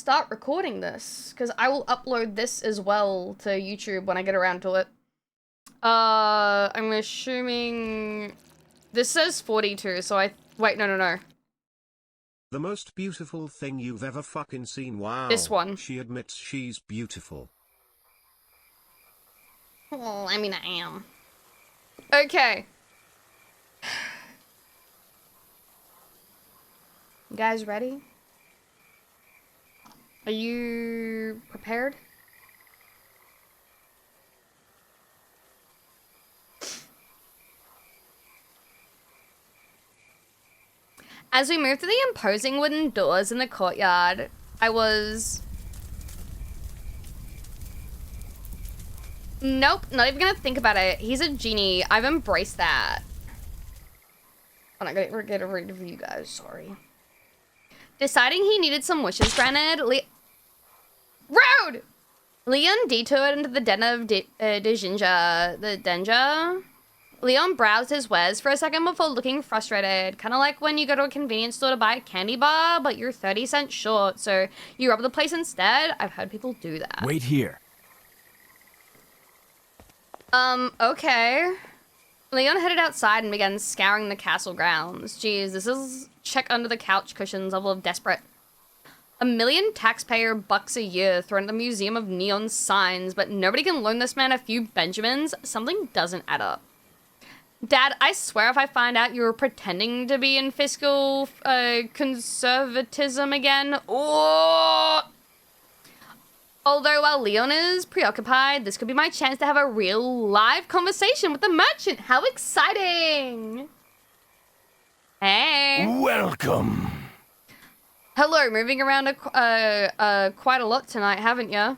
start recording this, because I will upload this as well to YouTube when I get around to it. I'm assuming... This says 42, so wait, no. The most beautiful thing you've ever fucking seen. Wow. This one. She admits she's beautiful. Well, I mean, I am. Okay. You guys ready? Are you prepared? As we moved to the imposing wooden doors in the courtyard, I was... Nope, not even gonna think about it. He's a genie. I've embraced that. I'm not gonna get rid of you guys, sorry. Deciding he needed some wishes granted, Rude! Leon detoured into the den of Denja. Leon browsed his wares for a second before looking frustrated. Kind of like when you go to a convenience store to buy a candy bar, but you're 30 cents short, so you rob the place instead. I've heard people do that. Wait here. Okay. Leon headed outside and began scouring the castle grounds. Jeez, this is check under the couch cushions level of desperate. $1 million taxpayer bucks a year thrown at the Museum of Neon Signs, but nobody can loan this man a few Benjamins? Something doesn't add up. Dad, I swear if I find out you were pretending to be in fiscal conservatism again, oh! Although while Leon is preoccupied, this could be my chance to have a real live conversation with the merchant. How exciting! Hey. Welcome. Hello, moving around quite a lot tonight, haven't you?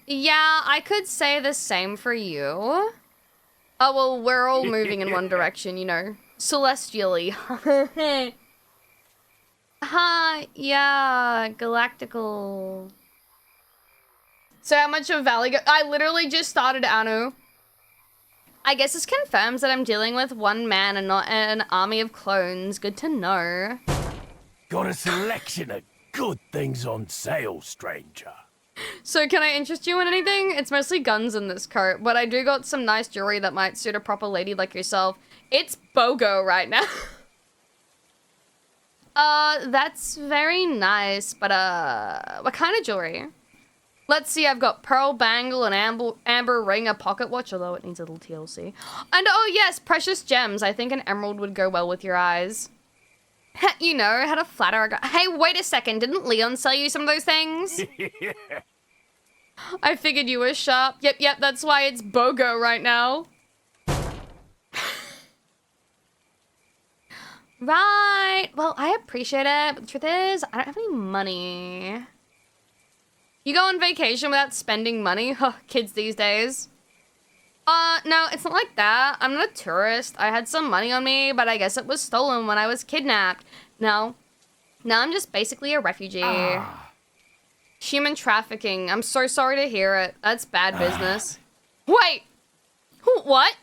Yeah, I could say the same for you. Oh, well, we're all moving in one direction, you know. Celestially. Yeah, galactical. So how much of Valley I literally just started Anu. I guess this confirms that I'm dealing with one man and not an army of clones. Good to know. Got a selection of good things on sale, stranger. So can I interest you in anything? It's mostly guns in this coat, but I do got some nice jewelry that might suit a proper lady like yourself. It's BOGO right now. That's very nice, but what kind of jewelry? Let's see, I've got pearl bangle, an amber ring, a pocket watch, although it needs a little TLC. And oh yes, precious gems. I think an emerald would go well with your eyes. You know, how to flatter a guy. Hey, wait a second, didn't Leon sell you some of those things? I figured you were sharp. Yep, that's why it's BOGO right now. Right, well, I appreciate it, but the truth is, I don't have any money. You go on vacation without spending money? Huh, kids these days. No, it's not like that. I'm not a tourist. I had some money on me, but I guess it was stolen when I was kidnapped. No, I'm just basically a refugee. Human trafficking. I'm so sorry to hear it. That's bad business. Wait! What?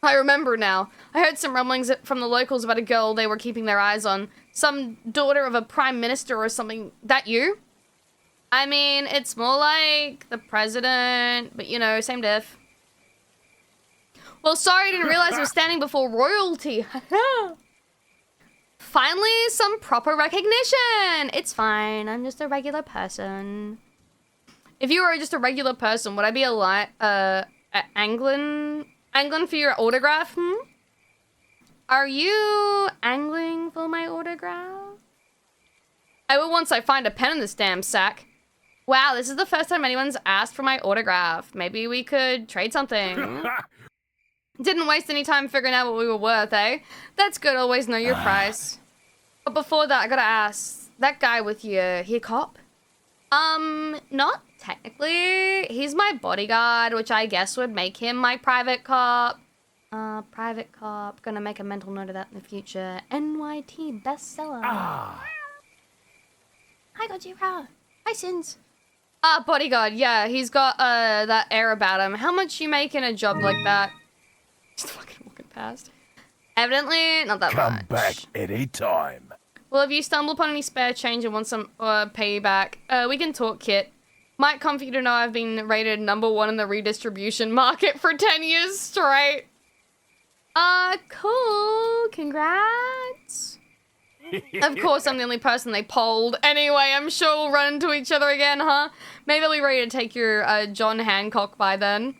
I remember now. I heard some rumblings from the locals about a girl they were keeping their eyes on. Some daughter of a prime minister or something. That you? I mean, it's more like the president, but you know, same diff. Well, sorry, I didn't realize I was standing before royalty. Finally, some proper recognition. It's fine. I'm just a regular person. If you were just a regular person, would I be angling for your autograph? Are you angling for my autograph? I will once I find a pen in this damn sack. Wow, this is the first time anyone's asked for my autograph. Maybe we could trade something. Didn't waste any time figuring out what we were worth, eh? That's good, always know your price. But before that, I gotta ask, that guy with you, he a cop? Not technically. He's my bodyguard, which I guess would make him my private cop. Private cop. Gonna make a mental note of that in the future. NYT bestseller. Hi, Gojira. Hi, Sins. Bodyguard, yeah, he's got, that air about him. How much you make in a job like that? Just fucking walking past. Evidently, not that much. Come back any time. Well, if you stumble upon any spare change and want some payback, we can talk, Kit. Might comfort you to know I've been rated #1 in the redistribution market for 10 years straight. Cool. Congrats. Of course, I'm the only person they polled. Anyway, I'm sure we'll run into each other again, huh? Maybe I'll be ready to take your John Hancock by then.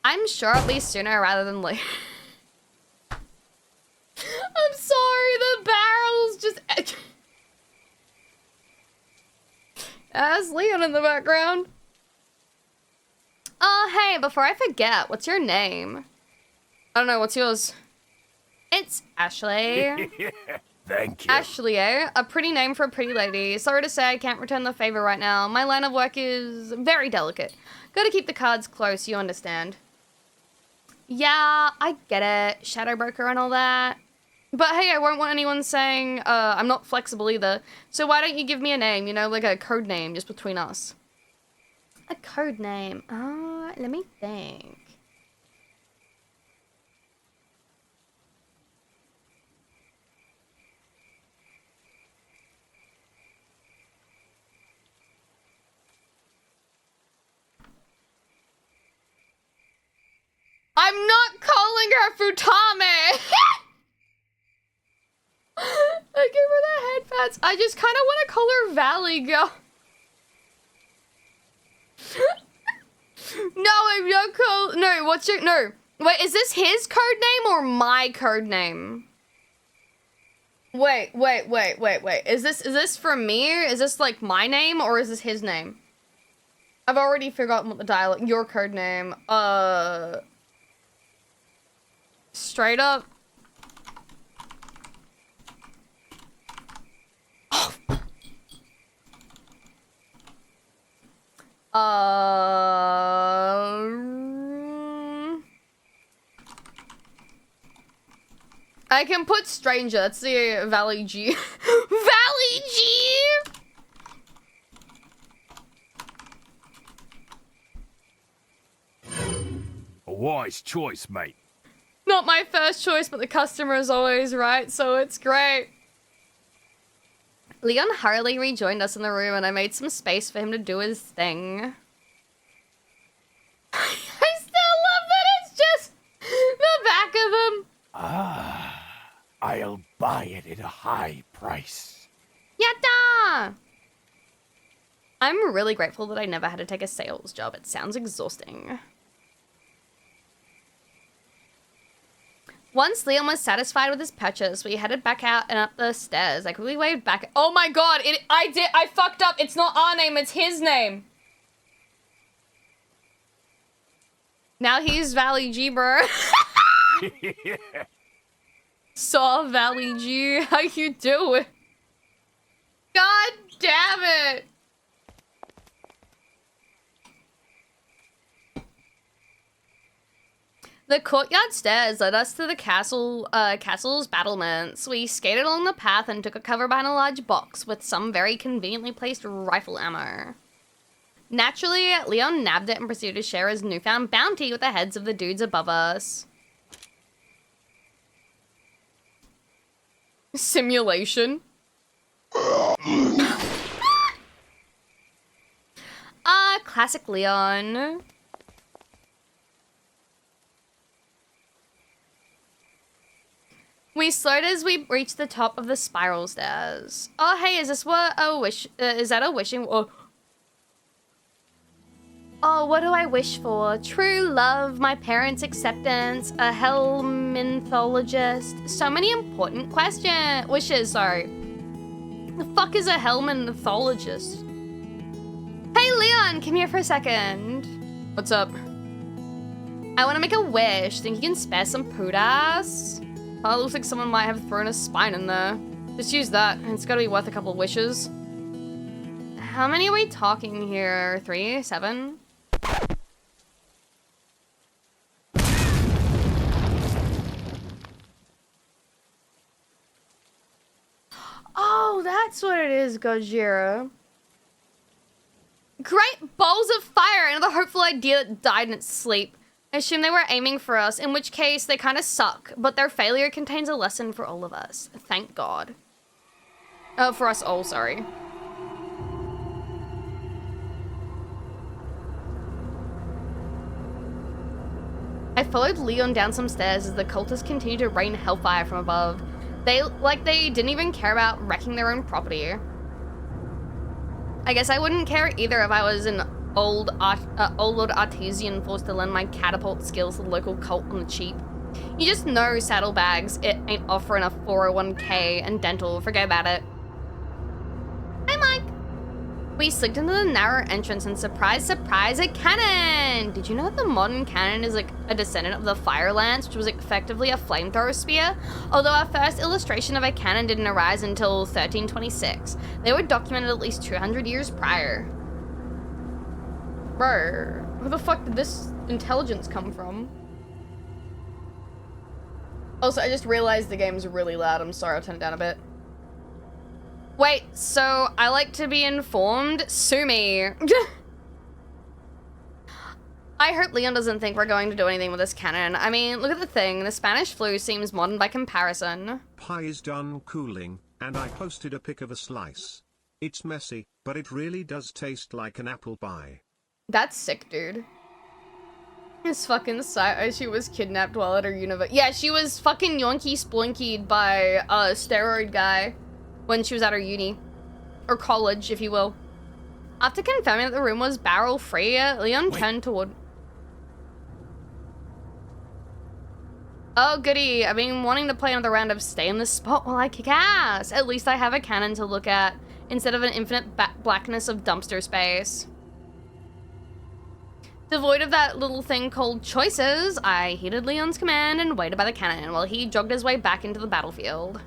I'm sure at least sooner rather than later. I'm sorry, the barrels just... That's Leon in the background. Oh, hey, before I forget, what's your name? I don't know, what's yours? It's Ashley. Thank you. Ashley, eh? A pretty name for a pretty lady. Sorry to say I can't return the favor right now. My line of work is very delicate. Gotta keep the cards close, you understand. Yeah, I get it. Shadow broker and all that. But hey, I won't want anyone saying, I'm not flexible either. So why don't you give me a name, you know, like a code name just between us? A code name? Let me think. I'm not calling her Futame! I give her the headpats. I just kind of want to call her Valley Girl. No, I'm not call. No, what's your... No. Wait, is this his code name or my code name? Wait. Is this for me? Is this like my name or is this his name? I've already forgotten what the dialect... Your code name. Straight up. I can put stranger. That's the Valley G. Valley G! A wise choice, mate. Not my first choice, but the customer is always right, so it's great. Leon hurriedly rejoined us in the room and I made some space for him to do his thing. I still love that it's just the back of him. I'll buy it at a high price. Yatta! I'm really grateful that I never had to take a sales job. It sounds exhausting. Once Leon was satisfied with his purchase, we headed back out and up the stairs. I quickly waved back. Oh my god, I fucked up. It's not our name, it's his name. Now he's Valley G, bro. Saw Valley G, how you doing? God damn it. The courtyard stairs led us to the castle's battlements. We skated along the path and took a cover behind a large box with some very conveniently placed rifle ammo. Naturally, Leon nabbed it and proceeded to share his newfound bounty with the heads of the dudes above us. Simulation. Classic Leon. We slowed as we reached the top of the spiral stairs. Oh, hey, is this what a wish? Is that a wishing? Oh, what do I wish for? True love, my parents' acceptance, a helminthologist. So many important wishes, sorry. The fuck is a helminthologist? Hey, Leon, come here for a second. What's up? I want to make a wish. Think you can spare some pootas? Oh, it looks like someone might have thrown a spine in there. Just use that. It's gotta be worth a couple of wishes. How many are we talking here? 3? 7? Oh, that's what it is, Gojira. Great balls of fire! Another hopeful idea that died in its sleep. I assume they were aiming for us, in which case they kind of suck, but their failure contains a lesson for all of us. Thank God. For us all, sorry. I followed Leon down some stairs as the cultists continued to rain hellfire from above. They didn't even care about wrecking their own property. I guess I wouldn't care either if I was an old Lord Artesian forced to lend my catapult skills to the local cult on the cheap. You just know saddlebags, it ain't offering a 401k and dental, forget about it. Hi, Mike. We slipped into the narrow entrance and surprise, surprise, a cannon! Did you know that the modern cannon is like a descendant of the fire lance, which was effectively a flamethrower spear? Although our first illustration of a cannon didn't arise until 1326. They were documented at least 200 years prior. Bro, where the fuck did this intelligence come from? Also, I just realized the game's really loud. I'm sorry, I'll turn it down a bit. Wait, so I like to be informed? Sue me. I hope Leon doesn't think we're going to do anything with this cannon. I mean, look at the thing. The Spanish flu seems modern by comparison. Pie is done cooling, and I posted a pic of a slice. It's messy, but it really does taste like an apple pie. That's sick, dude. This fucking she was kidnapped while at her university. Yeah, she was fucking yonky sploinkied by a steroid guy when she was at her uni. Or college, if you will. After confirming that the room was barrel-free, Leon turned toward... Oh, goody. I've been wanting to play another round of Stay in the Spot while I kick ass. At least I have a cannon to look at, instead of an infinite blackness of dumpster space. Devoid of that little thing called choices, I heeded Leon's command and waited by the cannon while he jogged his way back into the battlefield.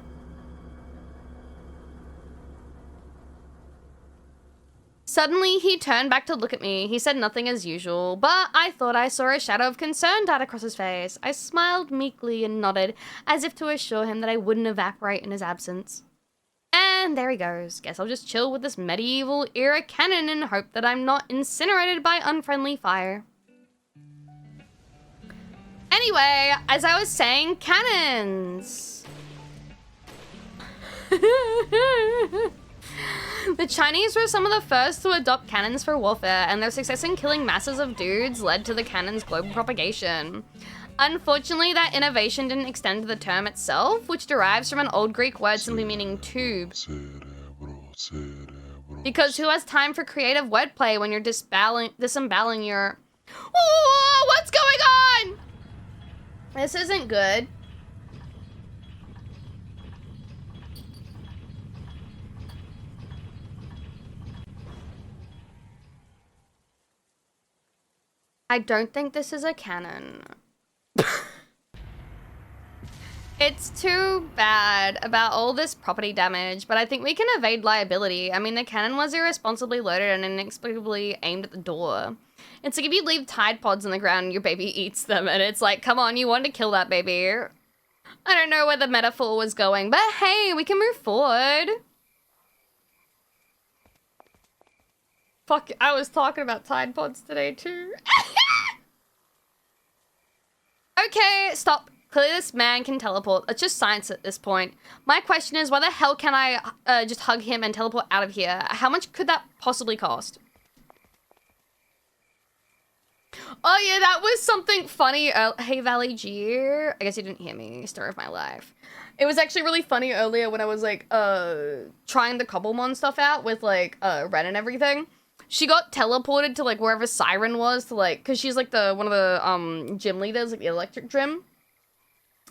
Suddenly, he turned back to look at me. He said nothing as usual, but I thought I saw a shadow of concern dart across his face. I smiled meekly and nodded, as if to assure him that I wouldn't evaporate in his absence. And there he goes. Guess I'll just chill with this medieval era cannon and hope that I'm not incinerated by unfriendly fire. Anyway, as I was saying, cannons! The Chinese were some of the first to adopt cannons for warfare, and their success in killing masses of dudes led to the cannon's global propagation. Unfortunately, that innovation didn't extend to the term itself, which derives from an old Greek word simply meaning tube. Because who has time for creative wordplay when you're disemboweling your... Whoa, what's going on? This isn't good. I don't think this is a cannon. It's too bad about all this property damage, but I think we can evade liability. I mean, the cannon was irresponsibly loaded and inexplicably aimed at the door. It's like if you leave Tide Pods on the ground and your baby eats them, and it's like, come on, you wanted to kill that baby. I don't know where the metaphor was going, but hey, we can move forward. Fuck, I was talking about Tide Pods today too. Okay, stop. Clearly this man can teleport. It's just science at this point. My question is, why the hell can I just hug him and teleport out of here? How much could that possibly cost? Oh yeah, that was something funny. Hey Valley G. I guess you didn't hear me. Story of my life. It was actually really funny earlier when I was like, trying the Cobblemon stuff out with like, Ren and everything. She got teleported to like wherever Siren was to like, cause she's like one of the, gym leaders, like the electric gym.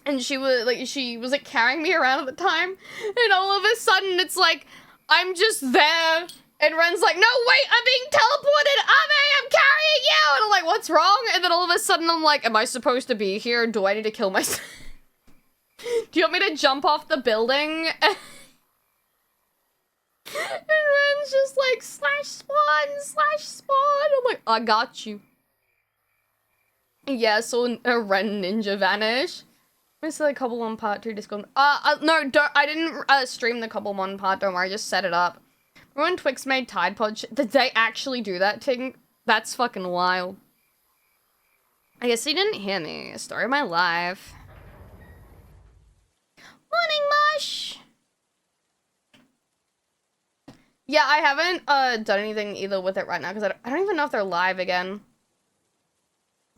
And she was like carrying me around at the time. And all of a sudden it's like, I'm just there. And Ren's like, no, wait, I'm being teleported. I'm carrying you. And I'm like, what's wrong? And then all of a sudden I'm like, am I supposed to be here? Do I need to kill myself? Do you want me to jump off the building? And Ren's just like, slash spawn. I'm like, I got you. Yeah, so a Ren ninja vanish. I see like Cobblemon part 2 Discord. No, I didn't stream the Cobblemon part, don't worry, I just set it up. Remember when Twix made Tide Pod did they actually do that thing? That's fucking wild. I guess you didn't hear me. Story of my life. Morning, Mush! Yeah, I haven't done anything either with it right now because I don't even know if they're live again.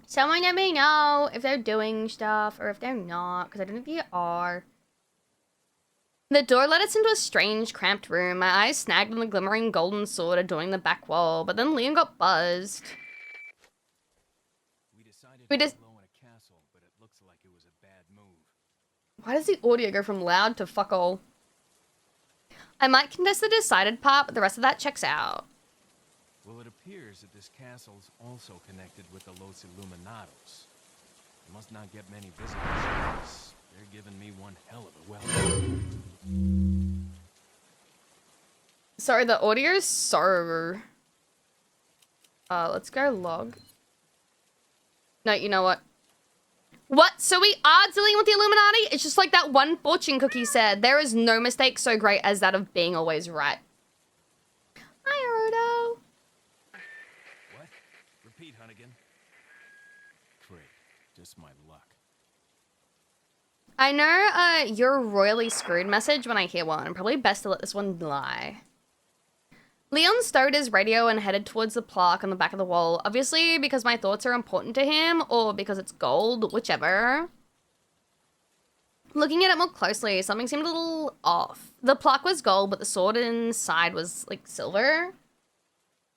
Someone let me know if they're doing stuff or if they're not, because I don't think they are. The door led us into a strange, cramped room. My eyes snagged on the glimmering golden sword adorning the back wall, but then Leon got buzzed. We just... but it looks like it was a bad move. Why does the audio go from loud to fuck all? I might contest the decided part, but the rest of that checks out. Well, it appears that this castle's also connected with the Los Illuminados. I must not get many visitors. They're giving me one hell of a welcome. Sorry, the audio's so... let's go log. No, you know what? What? So we are dealing with the Illuminati? It's just like that one fortune cookie said. There is no mistake so great as that of being always right. Hi, Odo. What? Repeat, Hunnigan. Great. Just my luck. I know you're royally screwed message when I hear one. Probably best to let this one lie. Leon stowed his radio and headed towards the plaque on the back of the wall, obviously because my thoughts are important to him, or because it's gold, whichever. Looking at it more closely, something seemed a little off. The plaque was gold, but the sword inside was, like, silver.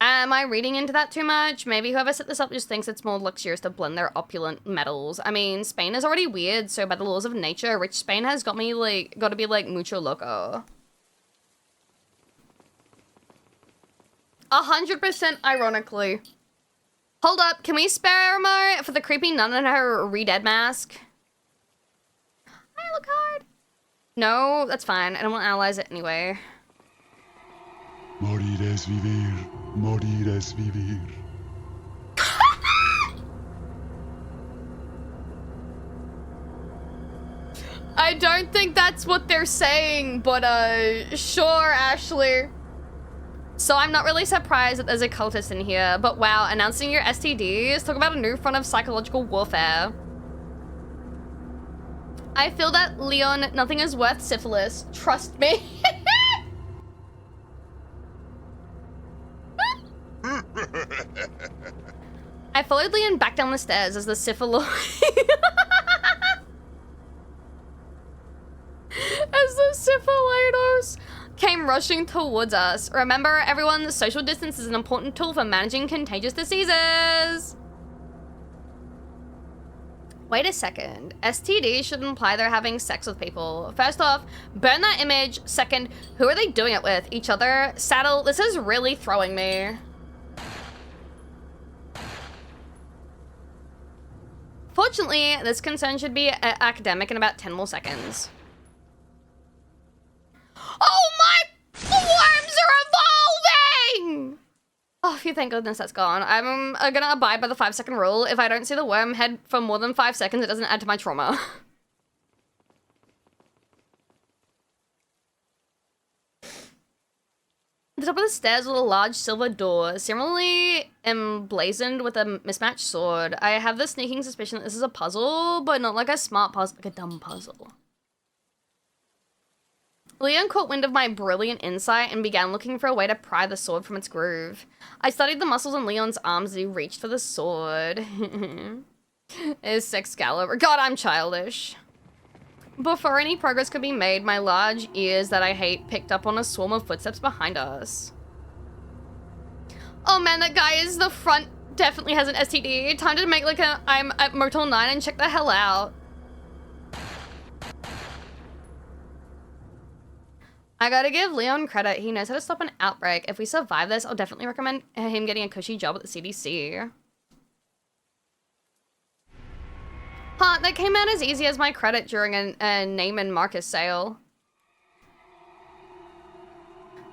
Am I reading into that too much? Maybe whoever set this up just thinks it's more luxurious to blend their opulent metals. I mean, Spain is already weird, so by the laws of nature, rich Spain has got to be, like, mucho loco. 100% ironically. Hold up, can we spare Mo for the creepy nun in her re-dead mask? I look hard. No, that's fine. I don't want to analyze it anyway. Morir es vivir. Morir es vivir. I don't think that's what they're saying, but sure, Ashley. So I'm not really surprised that there's a cultist in here, but wow, announcing your STDs, talk about a new front of psychological warfare. I feel that, Leon, nothing is worth syphilis. Trust me. I followed Leon back down the stairs as the syphilo- as the syphilitos came rushing towards us. Remember, everyone, social distance is an important tool for managing contagious diseases. Wait a second. STD should imply they're having sex with people. First off, burn that image. Second, who are they doing it with? Each other? Saddle, this is really throwing me. Fortunately, this concern should be academic in about 10 more seconds. Oh my! The worms are evolving! Oh, phew, thank goodness that's gone. I'm gonna abide by the 5-second rule. If I don't see the worm head for more than 5 seconds, it doesn't add to my trauma. At the top of the stairs was a large silver door, similarly emblazoned with a mismatched sword. I have the sneaking suspicion that this is a puzzle, but not like a smart puzzle, like a dumb puzzle. Leon caught wind of my brilliant insight and began looking for a way to pry the sword from its groove. I studied the muscles on Leon's arms as he reached for the sword. It's Excalibur. God, I'm childish. Before any progress could be made, my large ears that I hate picked up on a swarm of footsteps behind us. Oh man, that guy is the front. Definitely has an STD. Time to make like a I'm at Motel 9 and check the hell out. I gotta give Leon credit. He knows how to stop an outbreak. If we survive this, I'll definitely recommend him getting a cushy job at the CDC. Huh, that came out as easy as my credit during a Neiman Marcus sale.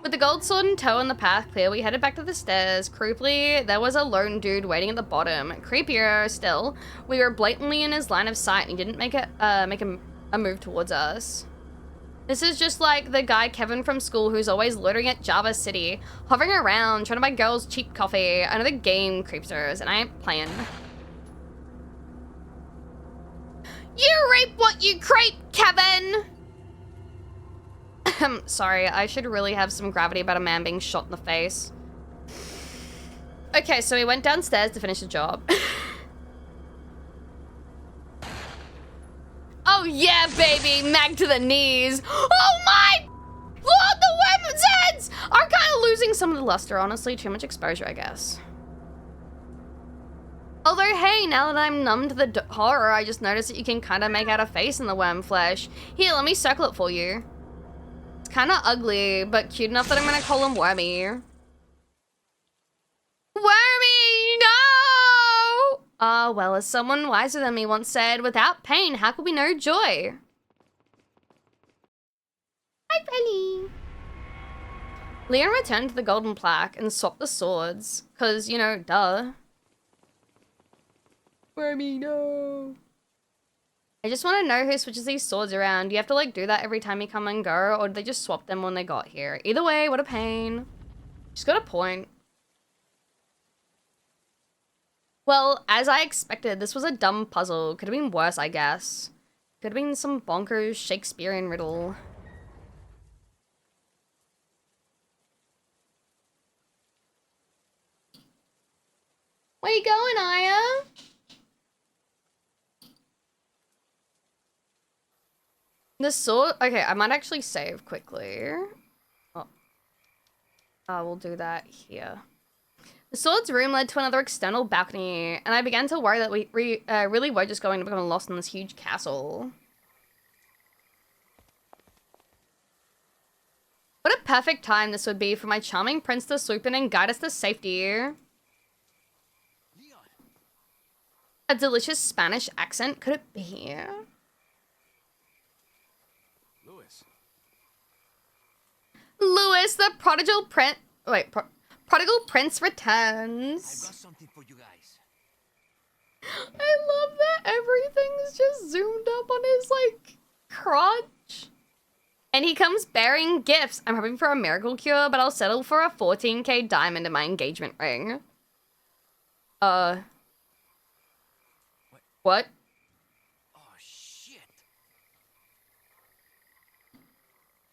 With the gold sword in tow and the path clear, we headed back to the stairs. Creepily, there was a lone dude waiting at the bottom. Creepier still, we were blatantly in his line of sight and he didn't make a move towards us. This is just like the guy Kevin from school who's always loitering at Java City, hovering around, trying to buy girls cheap coffee. Another game creepsters, and I ain't playing. You reap what you creep, Kevin! Sorry, I should really have some gravity about a man being shot in the face. Okay, so we went downstairs to finish the job. Oh yeah, baby! Mag to the knees! Oh my lord, the weapons heads are kind of losing some of the luster, honestly. Too much exposure, I guess. Although, hey, now that I'm numb to the horror, I just noticed that you can kind of make out a face in the worm flesh. Here, let me circle it for you. It's kind of ugly, but cute enough that I'm gonna call him Wormy. Wormy, no! Ah, well, as someone wiser than me once said, without pain, how could we know joy? Hi, Penny. Leon returned to the golden plaque and swapped the swords, cause, you know, duh. Wormy, no. I just want to know who switches these swords around. Do you have to, like, do that every time you come and go, or did they just swap them when they got here? Either way, what a pain. She's got a point. Well, as I expected, this was a dumb puzzle. Could have been worse, I guess. Could have been some bonkers Shakespearean riddle. Where you going, Aya? The sword... Okay, I might actually save quickly. Oh. We'll do that here. The sword's room led to another external balcony, and I began to worry that we really were just going to become lost in this huge castle. What a perfect time this would be for my charming prince to swoop in and guide us to safety. A delicious Spanish accent, could it be? Lewis, the prodigal prince. Wait, prodigal prince returns. I've got something for you guys. I love that everything's just zoomed up on his, like, crotch. And he comes bearing gifts. I'm hoping for a miracle cure, but I'll settle for a 14k diamond in my engagement ring. What? Oh, shit.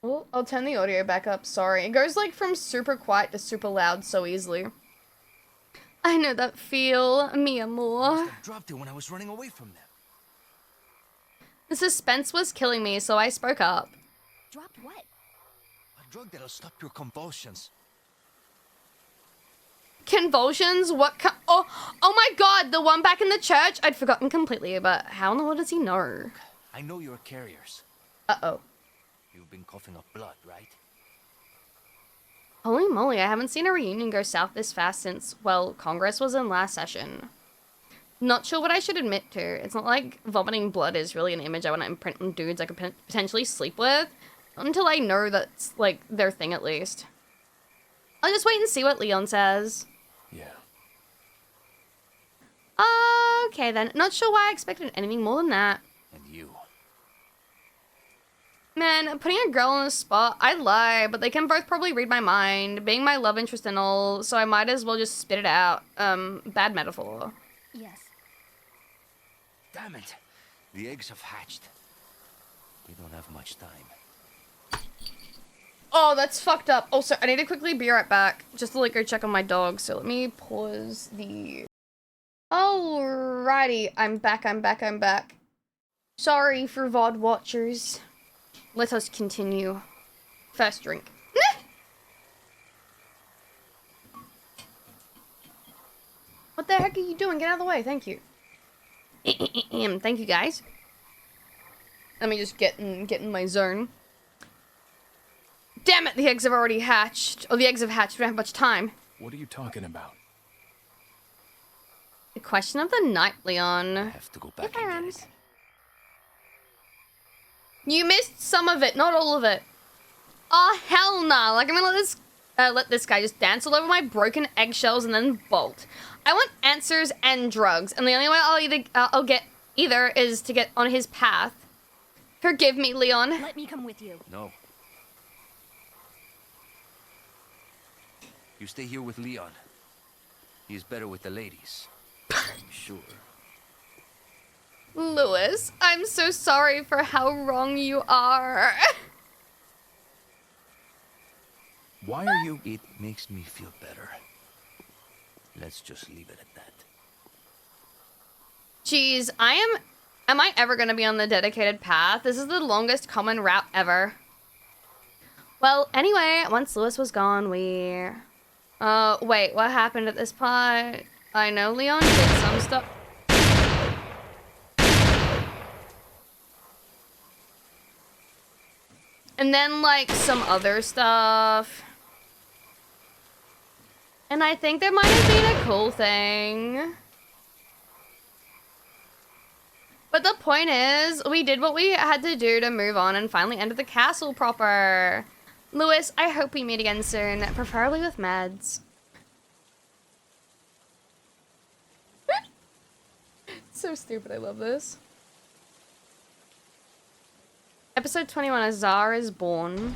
Oh, I'll turn the audio back up, sorry. It goes, like, from super quiet to super loud so easily. I know that feel, mi amor. I dropped it when I was running away from them. The suspense was killing me, so I spoke up. Dropped what? A drug that'll stop your convulsions. Convulsions? What oh my god, the one back in the church? I'd forgotten completely, but how in the world does he know? I know you're carriers. Uh-oh. You've been coughing up blood, right? Holy moly, I haven't seen a reunion go south this fast since, well, Congress was in last session. Not sure what I should admit to. It's not like vomiting blood is really an image I want to imprint on dudes I could potentially sleep with. Not until I know that's, like, their thing at least. I'll just wait and see what Leon says. Yeah. Okay then. Not sure why I expected anything more than that. And you. Man, putting a girl on the spot, I lie, but they can both probably read my mind, being my love interest and all, so I might as well just spit it out. Bad metaphor. Yes. Damn it. The eggs have hatched. We don't have much time. Oh, that's fucked up. Also, I need to quickly be right back, just to like go check on my dog, so let me pause the... Alrighty, I'm back. Sorry for VOD watchers. Let us continue. First drink. What the heck are you doing? Get out of the way, thank you. Thank you, guys. Let me just get in my zone. Damn it, the eggs have already hatched. Oh, the eggs have hatched, we don't have much time. What are you talking about? The question of the night, Leon. I have to go back and get it. You missed some of it, not all of it. Oh, hell nah. Like, I'm gonna let this guy just dance all over my broken eggshells and then bolt. I want answers and drugs, and the only way I'll get either is to get on his path. Forgive me, Leon. Let me come with you. No. You stay here with Leon. He is better with the ladies. Sure. Lewis, I'm so sorry for how wrong you are. Why are you... It makes me feel better. Let's just leave it at that. Jeez, am I ever gonna be on the dedicated path? This is the longest common route ever. Well, anyway, once Lewis was gone, we... wait, what happened at this part? I know Leon did some stuff. And then, like, some other stuff. And I think there might have been a cool thing. But the point is, we did what we had to do to move on and finally enter the castle proper. Lewis, I hope we meet again soon, preferably with meds. So stupid, I love this. Episode 21, Azar is born.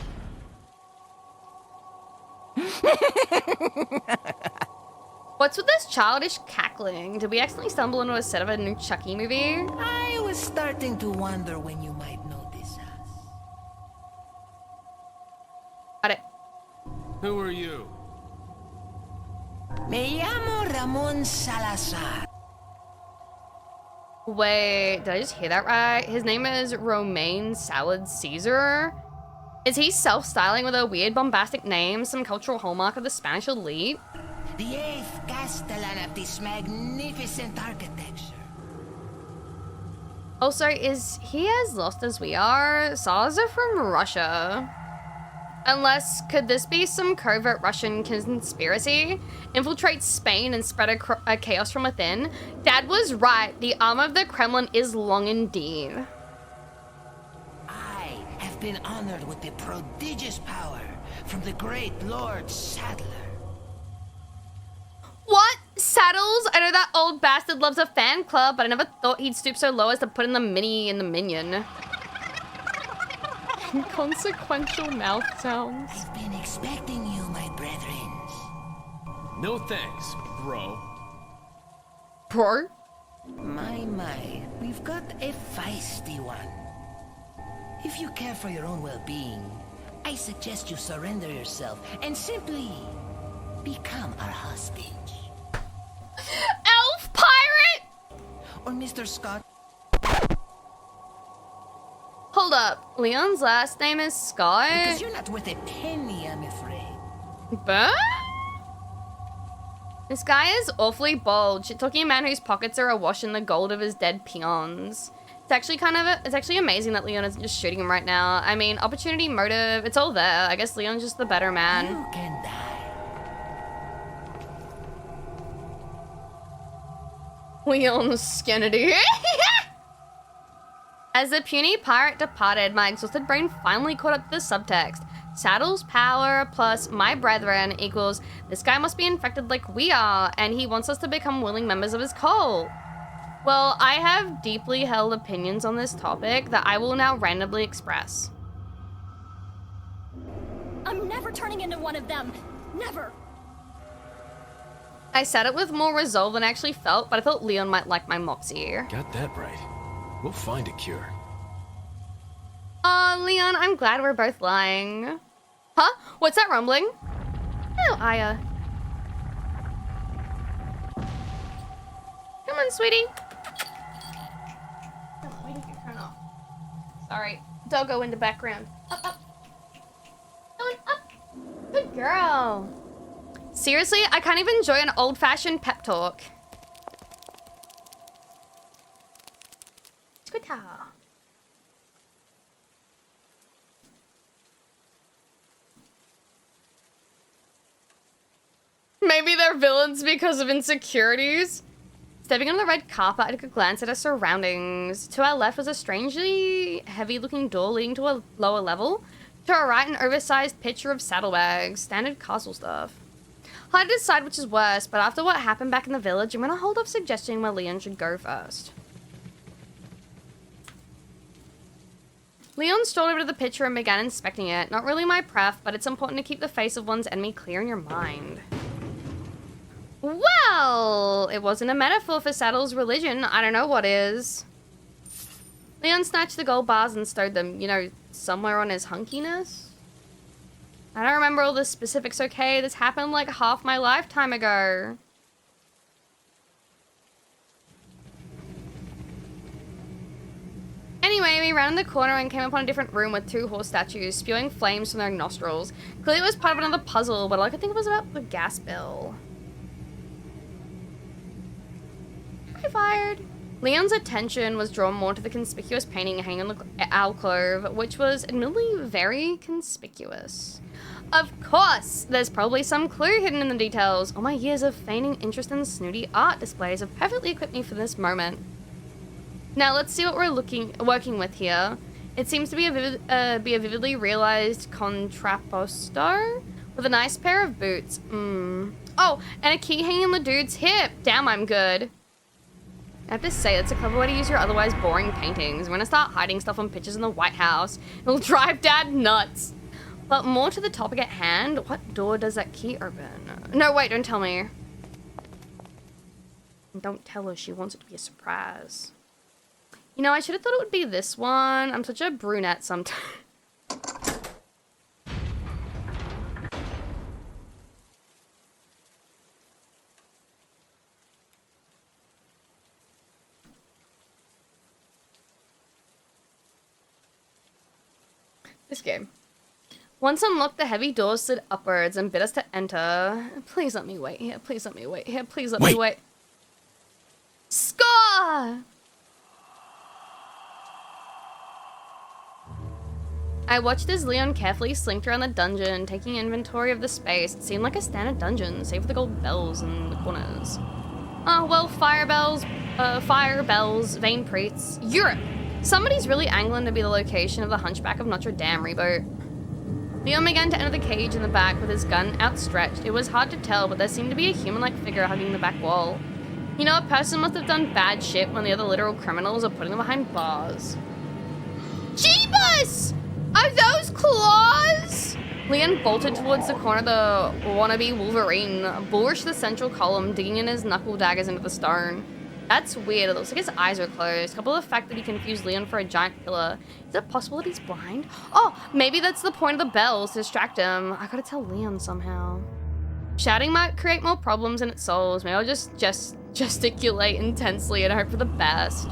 What's with this childish cackling? Did we accidentally stumble into a set of a new Chucky movie? I was starting to wonder when you might notice us. Got it. Who are you? Me llamo Ramon Salazar. Wait, did I just hear that right? His name is Romaine Salad Caesar? Is he self-styling with a weird bombastic name, some cultural hallmark of the Spanish elite? The 8th Castellan of this magnificent architecture. Also, is he as lost as we are? Tsars are from Russia. Unless, could this be some covert Russian conspiracy? Infiltrate Spain and spread a chaos from within? Dad was right. The arm of the Kremlin is long indeed. I have been honored with the prodigious power from the great Lord Saddler. What? Saddles? I know that old bastard loves a fan club, but I never thought he'd stoop so low as to put in the mini in the minion. Inconsequential mouth sounds. I've been expecting you, my brethren. No thanks, bro. Bro? My, we've got a feisty one. If you care for your own well-being, I suggest you surrender yourself and simply become our hostage. Elf pirate? Or Mr. Scott. Hold up. Leon's last name is Scott? Because you're not worth a penny, I'm afraid. But? This guy is awfully bold. Shit talking a man whose pockets are awash in the gold of his dead peons. It's actually it's actually amazing that Leon isn't just shooting him right now. I mean, opportunity, motive, it's all there. I guess Leon's just the better man. You can die. Leon's skinny. As the puny pirate departed, my exhausted brain finally caught up to the subtext. Saddle's power plus my brethren equals this guy must be infected like we are, and he wants us to become willing members of his cult. Well, I have deeply held opinions on this topic that I will now randomly express. I'm never turning into one of them. Never. I said it with more resolve than I actually felt, but I thought Leon might like my moxie. Got that right. We'll find a cure. Leon, I'm glad we're both lying. Huh? What's that rumbling? Oh, Aya. Come on, sweetie. Oh, why did you turn off? Sorry. Doggo in the background. Up, up. Going up. Good girl. Seriously, I can't even enjoy an old-fashioned pep talk. Squita. Maybe they're villains because of insecurities. Stepping on the red carpet, I took a glance at our surroundings. To our left was a strangely heavy-looking door leading to a lower level. To our right, an oversized picture of saddlebags. Standard castle stuff. Hard to decide which is worse, but after what happened back in the village, I'm gonna hold off suggesting where Leon should go first. Leon strolled over to the picture and began inspecting it. Not really my pref, but it's important to keep the face of one's enemy clear in your mind. Well, it wasn't a metaphor for Saddle's religion. I don't know what is. Leon snatched the gold bars and stowed them, you know, somewhere on his hunkiness. I don't remember all the specifics, okay? This happened like half my lifetime ago. Anyway, we ran in the corner and came upon a different room with 2 horse statues spewing flames from their nostrils. Clearly it was part of another puzzle, but all I could think was about the gas bill. I fired. Leon's attention was drawn more to the conspicuous painting hanging in the alcove, which was admittedly very conspicuous. Of course, there's probably some clue hidden in the details. All my years of feigning interest in snooty art displays have perfectly equipped me for this moment. Now let's see what we're working with here. It seems to be a vividly realized contrapposto with a nice pair of boots. Oh, and a key hanging on the dude's hip. Damn, I'm good. I have to say, it's a clever way to use your otherwise boring paintings. We're gonna start hiding stuff on pictures in the White House. It'll drive Dad nuts. But more to the topic at hand, what door does that key open? No, wait, don't tell me. Don't tell her, she wants it to be a surprise. You know, I should have thought it would be this one. I'm such a brunette sometimes. This game. Once unlocked, the heavy doors slid upwards and bid us to enter. Please let me wait here. Please let me wait here. Please let me wait. Score! I watched as Leon carefully slinked around the dungeon, taking inventory of the space. It seemed like a standard dungeon, save for the gold bells in the corners. Oh, well, fire bells, vein priests, Europe! Somebody's really angling to be the location of the Hunchback of Notre Dame reboot. Leon began to enter the cage in the back with his gun outstretched. It was hard to tell, but there seemed to be a human-like figure hugging the back wall. You know, a person must have done bad shit when the other literal criminals are putting them behind bars. Jeebus! Are those claws? Leon bolted towards the corner of the wannabe Wolverine, bullish the central column, digging in his knuckle daggers into the stone. That's weird. It looks like his eyes are closed. Coupled with the fact that he confused Leon for a giant pillar. Is it possible that he's blind? Oh, maybe that's the point of the bells to distract him. I gotta tell Leon somehow. Shouting might create more problems than it solves. Maybe I'll just gesticulate intensely and hope for the best.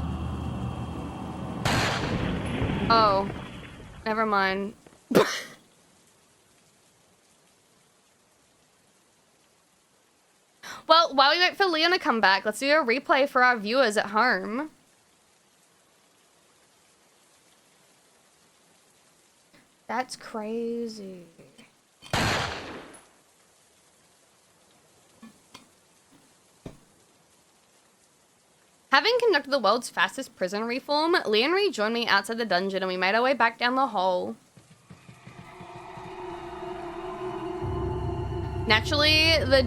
Oh. Never mind. Well, while we wait for Leon to come back, let's do a replay for our viewers at home. That's crazy. Having conducted the world's fastest prison reform, Leon rejoined me outside the dungeon and we made our way back down the hole. Naturally, the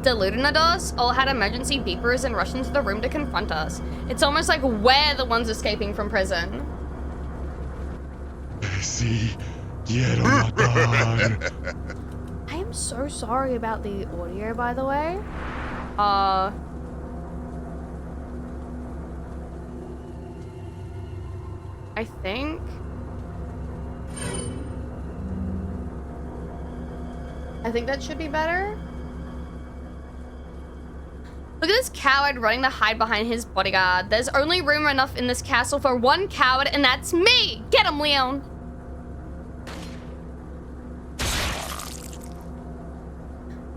Deludinados all had emergency beepers and rushed into the room to confront us. It's almost like we're the ones escaping from prison. Si quiero matar. I am so sorry about the audio, by the way. I think that should be better. Look at this coward running to hide behind his bodyguard. There's only room enough in this castle for one coward, and that's me! Get him, Leon!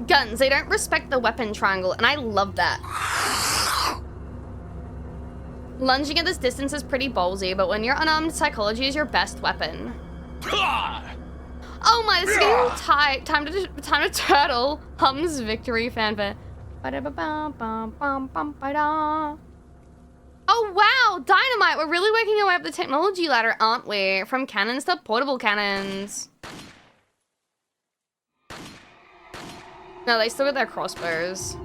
Guns, they don't respect the weapon triangle, and I love that. Lunging at this distance is pretty ballsy, but when you're unarmed, psychology is your best weapon. Oh my, this is getting tight. Time to turtle. Hums victory fanfare. Oh wow, dynamite. We're really working our way up the technology ladder, aren't we? From cannons to portable cannons. No, they still got their crossbows.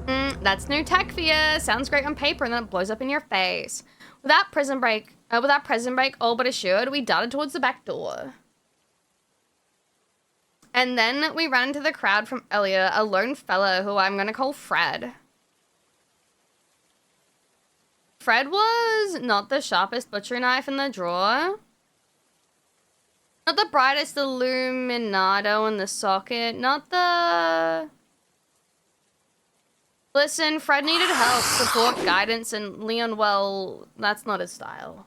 That's new tech for you. Sounds great on paper, and then it blows up in your face. Without prison break, all but assured, we darted towards the back door. And then we ran into the crowd from earlier, a lone fella who I'm gonna call Fred. Fred was not the sharpest butcher knife in the drawer. Not the brightest illuminado in the socket. Not the... Listen, Fred needed help, support, guidance, and Leon, well, that's not his style.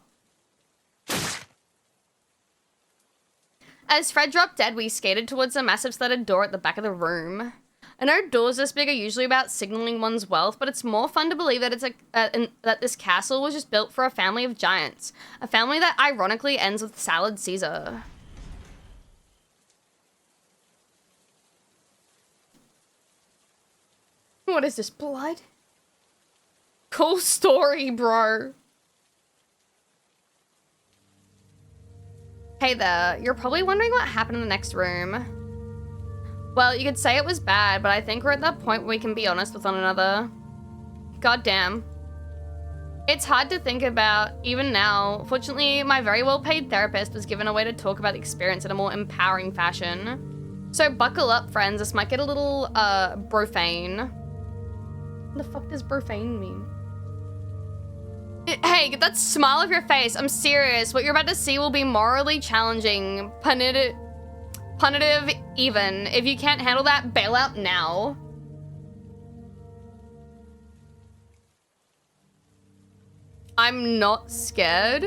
As Fred dropped dead, we skated towards the massive studded door at the back of the room. I know doors this big are usually about signaling one's wealth, but it's more fun to believe that that this castle was just built for a family of giants. A family that ironically ends with Salad Caesar. What is this, blood? Cool story, bro. Hey there, you're probably wondering what happened in the next room. Well, you could say it was bad, but I think we're at that point where we can be honest with one another. Goddamn. It's hard to think about, even now. Fortunately, my very well-paid therapist was given a way to talk about the experience in a more empowering fashion. So buckle up, friends. This might get a little, profane. What the fuck does profane mean? Hey, get that smile off your face. I'm serious. What you're about to see will be morally challenging. Punitive even. If you can't handle that, bail out now. I'm not scared.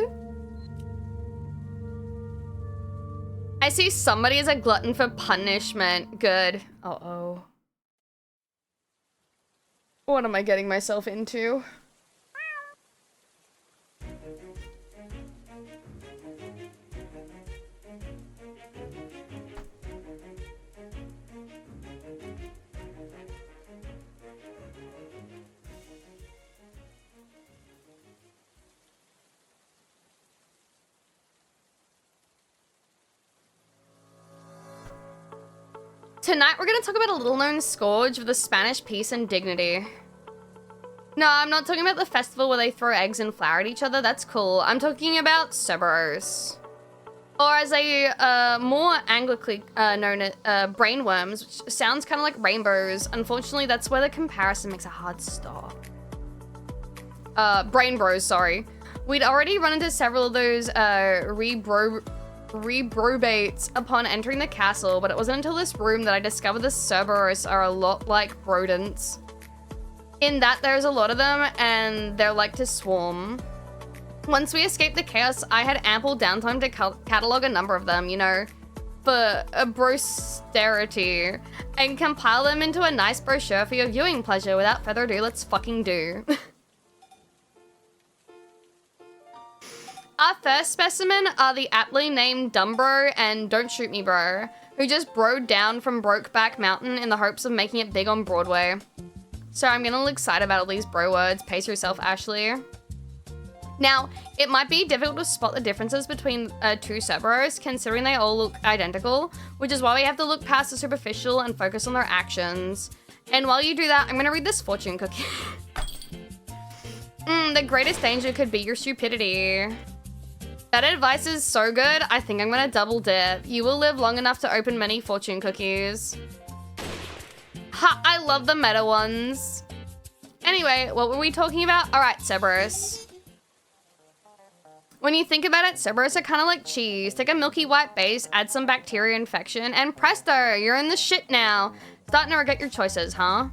I see somebody as a glutton for punishment. Good. Uh-oh. What am I getting myself into? Tonight, we're gonna talk about a little-known scourge of the Spanish peace and dignity. No, I'm not talking about the festival where they throw eggs and flour at each other. That's cool. I'm talking about Cerberus. Or as they more anglically known as brainworms, which sounds kind of like rainbows. Unfortunately, that's where the comparison makes a hard stop. Brain bros, sorry. We'd already run into several of those rebrobates upon entering the castle, but it wasn't until this room that I discovered the Cerberus are a lot like rodents. In that there's a lot of them and they're like to swarm. Once we escaped the chaos, I had ample downtime to catalog a number of them, you know, for a brosterity, and compile them into a nice brochure for your viewing pleasure. Without further ado, let's fucking do. Our first specimen are the aptly named Dumbro and Don't Shoot Me Bro, who just broed down from Brokeback Mountain in the hopes of making it big on Broadway. So I'm getting a little excited about all these bro words. Pace yourself, Ashley. Now, it might be difficult to spot the differences between two Cerberus, considering they all look identical, which is why we have to look past the superficial and focus on their actions. And while you do that, I'm gonna read this fortune cookie. The greatest danger could be your stupidity. That advice is so good, I think I'm gonna double dip. You will live long enough to open many fortune cookies. Ha, I love the meta ones. Anyway, what were we talking about? All right, Cerberus. When you think about it, Cerberus are kind of like cheese. Take a milky white base, add some bacteria infection, and presto, you're in the shit now. Starting to regret your choices, huh?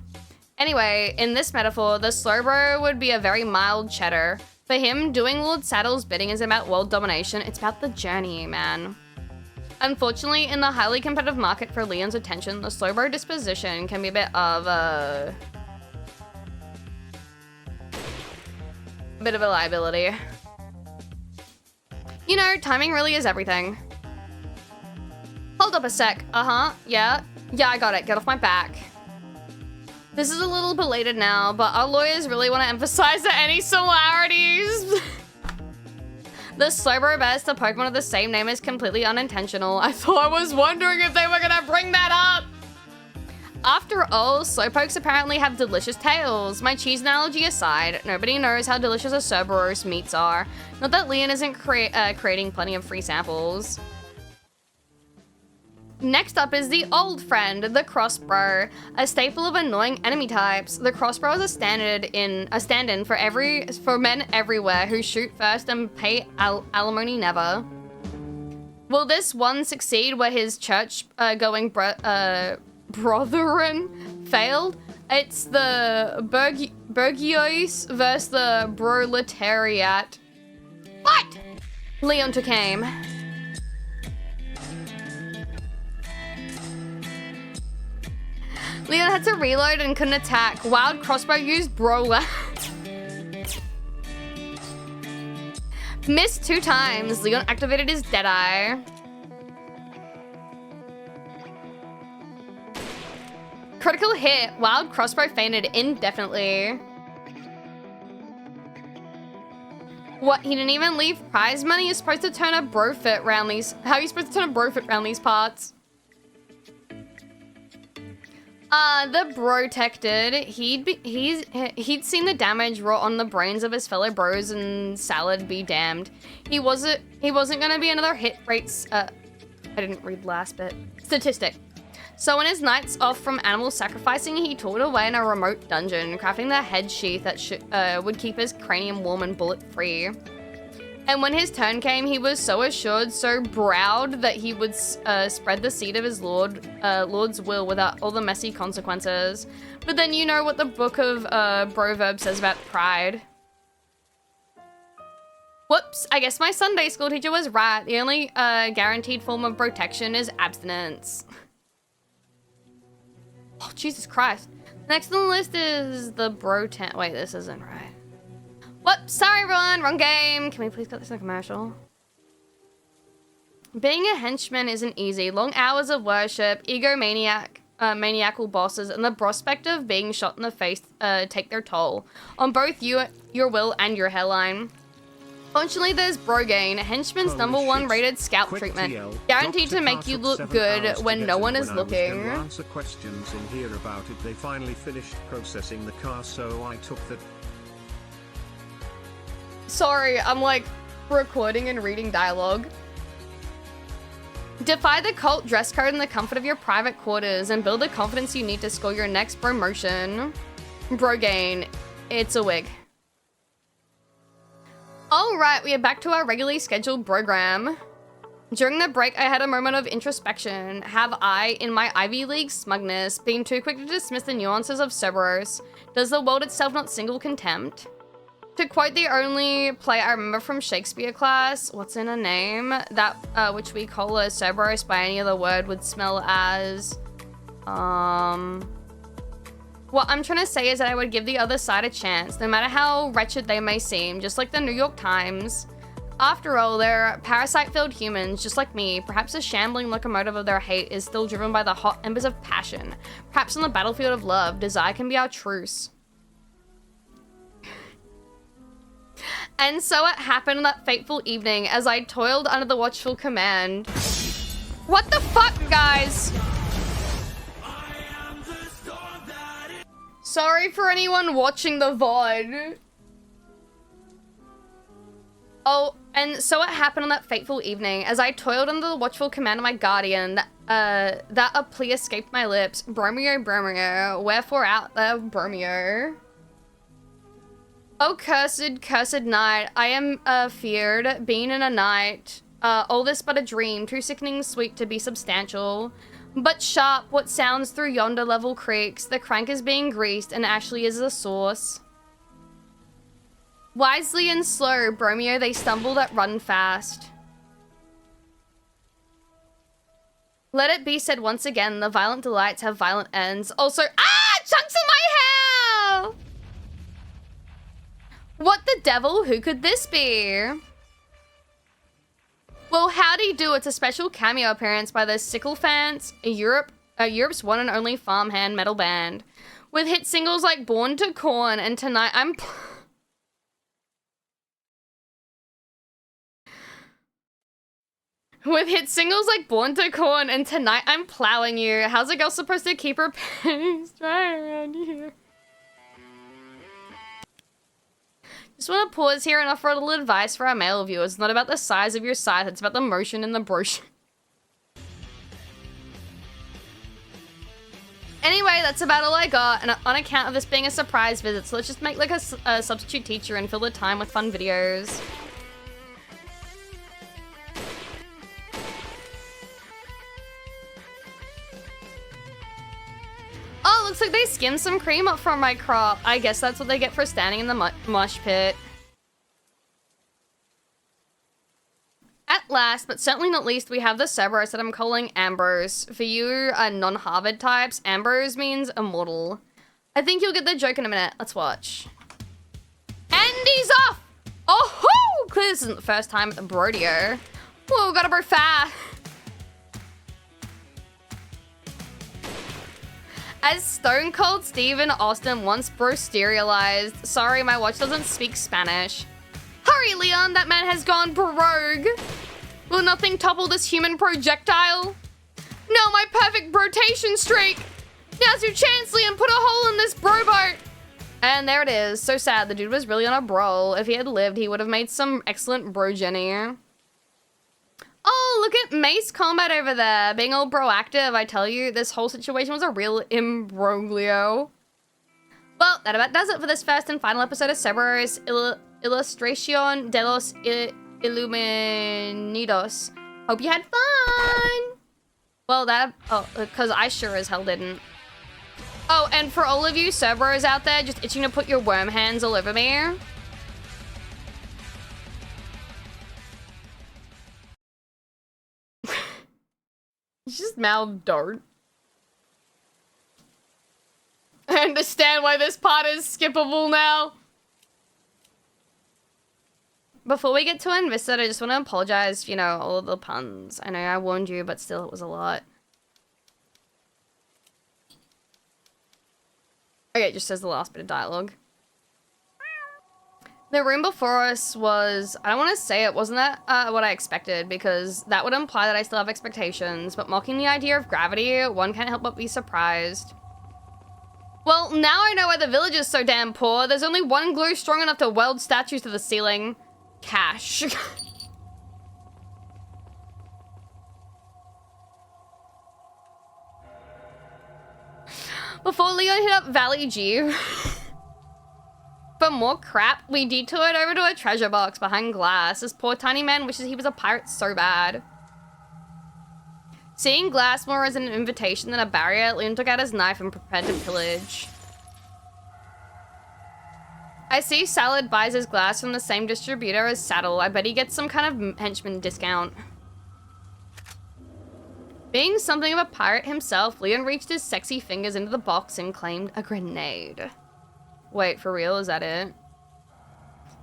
Anyway, in this metaphor, the Slowbro would be a very mild cheddar. For him, doing Lord Saddle's bidding isn't about world domination, it's about the journey, man. Unfortunately, in the highly competitive market for Leon's attention, the Slowbro disposition can be a bit of a liability. You know, timing really is everything. Hold up a sec. Yeah, I got it. Get off my back. This is a little belated now, but our lawyers really want to emphasize that any similarities. The Slowbro bears the Pokemon of the same name is completely unintentional. I was wondering if they were gonna bring that up. After all, Slowpokes apparently have delicious tails. My cheese analogy aside, nobody knows how delicious a Cerberus meats are. Not that Leon isn't creating plenty of free samples. Next up is the old friend, the crossbow, a staple of annoying enemy types. The crossbow is a stand-in for men everywhere who shoot first and pay alimony never. Will this one succeed where his church-going brethren failed? It's the Burgios versus the Proletariat. What? Leon took aim. Leon had to reload and couldn't attack. Wild crossbow used brawler. Missed 2 times. Leon activated his Deadeye. Critical hit. Wild crossbow fainted indefinitely. What? He didn't even leave prize money? You're supposed to turn a brofit round these. How are you supposed to turn a brofit round these parts? The protected. He'd seen the damage wrought on the brains of his fellow bros, and salad be damned. He wasn't gonna be another hit rates. I didn't read the last bit. Statistic. So on his nights off from animal sacrificing, he toiled away in a remote dungeon, crafting the head sheath that would keep his cranium warm and bullet-free. And when his turn came, he was so assured, so proud that he would spread the seed of his lord's will without all the messy consequences. But then you know what the book of Proverbs says about pride. Whoops, I guess my Sunday school teacher was right. The only guaranteed form of protection is abstinence. Oh, Jesus Christ. Next on the list is the Wait, this isn't right. Whoops, sorry everyone, wrong game. Can we please cut this in a commercial? Being a henchman isn't easy. Long hours of worship, maniacal bosses, and the prospect of being shot in the face take their toll on both your will and your hairline. Fortunately, there's Brogain, henchman's #1 rated scalp treatment, guaranteed to make you look good when no one is looking. Answer questions in here about it. They finally finished processing the car, so I took the. Sorry, I'm like recording and reading dialogue. Defy the cult dress code in the comfort of your private quarters and build the confidence you need to score your next promotion. Brogain, it's a wig. Alright, we are back to our regularly scheduled program. During the break, I had a moment of introspection. Have I, in my Ivy League smugness, been too quick to dismiss the nuances of Cerberus? Does the world itself not single contempt? To quote the only play I remember from Shakespeare class, what's in a name? That which we call a Cerberus by any other word would smell as... What I'm trying to say is that I would give the other side a chance, no matter how wretched they may seem, just like the New York Times. After all, they're parasite-filled humans, just like me. Perhaps the shambling locomotive of their hate is still driven by the hot embers of passion. Perhaps on the battlefield of love, desire can be our truce. And so it happened on that fateful evening as I toiled under the watchful command. What the fuck, guys? Sorry for anyone watching the VOD. Oh, and so it happened on that fateful evening as I toiled under the watchful command of my guardian that a plea escaped my lips. Bromeo, Bromeo, wherefore out there, Bromeo? Oh, cursed night, I am feared, being in a night. All this but a dream, too sickening sweet to be substantial. But sharp, what sounds through yonder level creeks, the crank is being greased, and Ashley is the source. Wisely and slow, Bromeo, they stumble that run fast. Let it be said once again, the violent delights have violent ends. Also, chunks of my hair! What the devil? Who could this be? Well, howdy do. It's a special cameo appearance by the Sycophants, Europe's one and only farmhand metal band. With hit singles like Born to Corn and Tonight I'm... With hit singles like Born to Corn and Tonight I'm Plowing You. How's a girl supposed to keep her panties dry around here? Just want to pause here and offer a little advice for our male viewers. It's not about the size of your scythe, it's about the motion in the brochure. Anyway, that's about all I got, and on account of this being a surprise visit, so let's just make like a substitute teacher and fill the time with fun videos. Oh, looks like they skimmed some cream up from my crop. I guess that's what they get for standing in the mosh pit. At last, but certainly not least, we have the Cerberus that I'm calling Ambers. For you non-Harvard types, Ambers means immortal. I think you'll get the joke in a minute. Let's watch. And he's off! Oh-hoo! Clearly this isn't the first time at the Brodeo. Whoa, gotta bro fast. As Stone Cold Steven Austin once bro-sterealized, sorry, my watch doesn't speak Spanish. Hurry, Leon, that man has gone brogue. Will nothing topple this human projectile? No, my perfect rotation streak. Now's your chance, Leon, put a hole in this bro boat. And there it is. So sad, the dude was really on a brawl. If he had lived, he would have made some excellent bro-jenny. Oh, look at Mace Combat over there. Being all proactive, I tell you, this whole situation was a real imbroglio. Well, that about does it for this first and final episode of Cerberus Ilustración de los Illuminados. Hope you had fun! Well, because I sure as hell didn't. Oh, and for all of you Cerberos out there just itching to put your worm hands all over me. He's just mouthed dart. I understand why this part is skippable now. Before we get to Invested, I just want to apologize for, you know, all of the puns. I know I warned you, but still, it was a lot. Okay, it just says the last bit of dialogue. The room before us was... I don't want to say it wasn't that what I expected, because that would imply that I still have expectations, but mocking the idea of gravity, one can't help but be surprised. Well, now I know why the village is so damn poor. There's only one glue strong enough to weld statues to the ceiling. Cash. Before Leon hit up Valley G for more crap, we detoured over to a treasure box behind glass. This poor tiny man wishes he was a pirate so bad. Seeing glass more as an invitation than a barrier, Leon took out his knife and prepared to pillage. I see Salad buys his glass from the same distributor as Saddle. I bet he gets some kind of henchman discount. Being something of a pirate himself, Leon reached his sexy fingers into the box and claimed a grenade. Wait, for real? Is that it?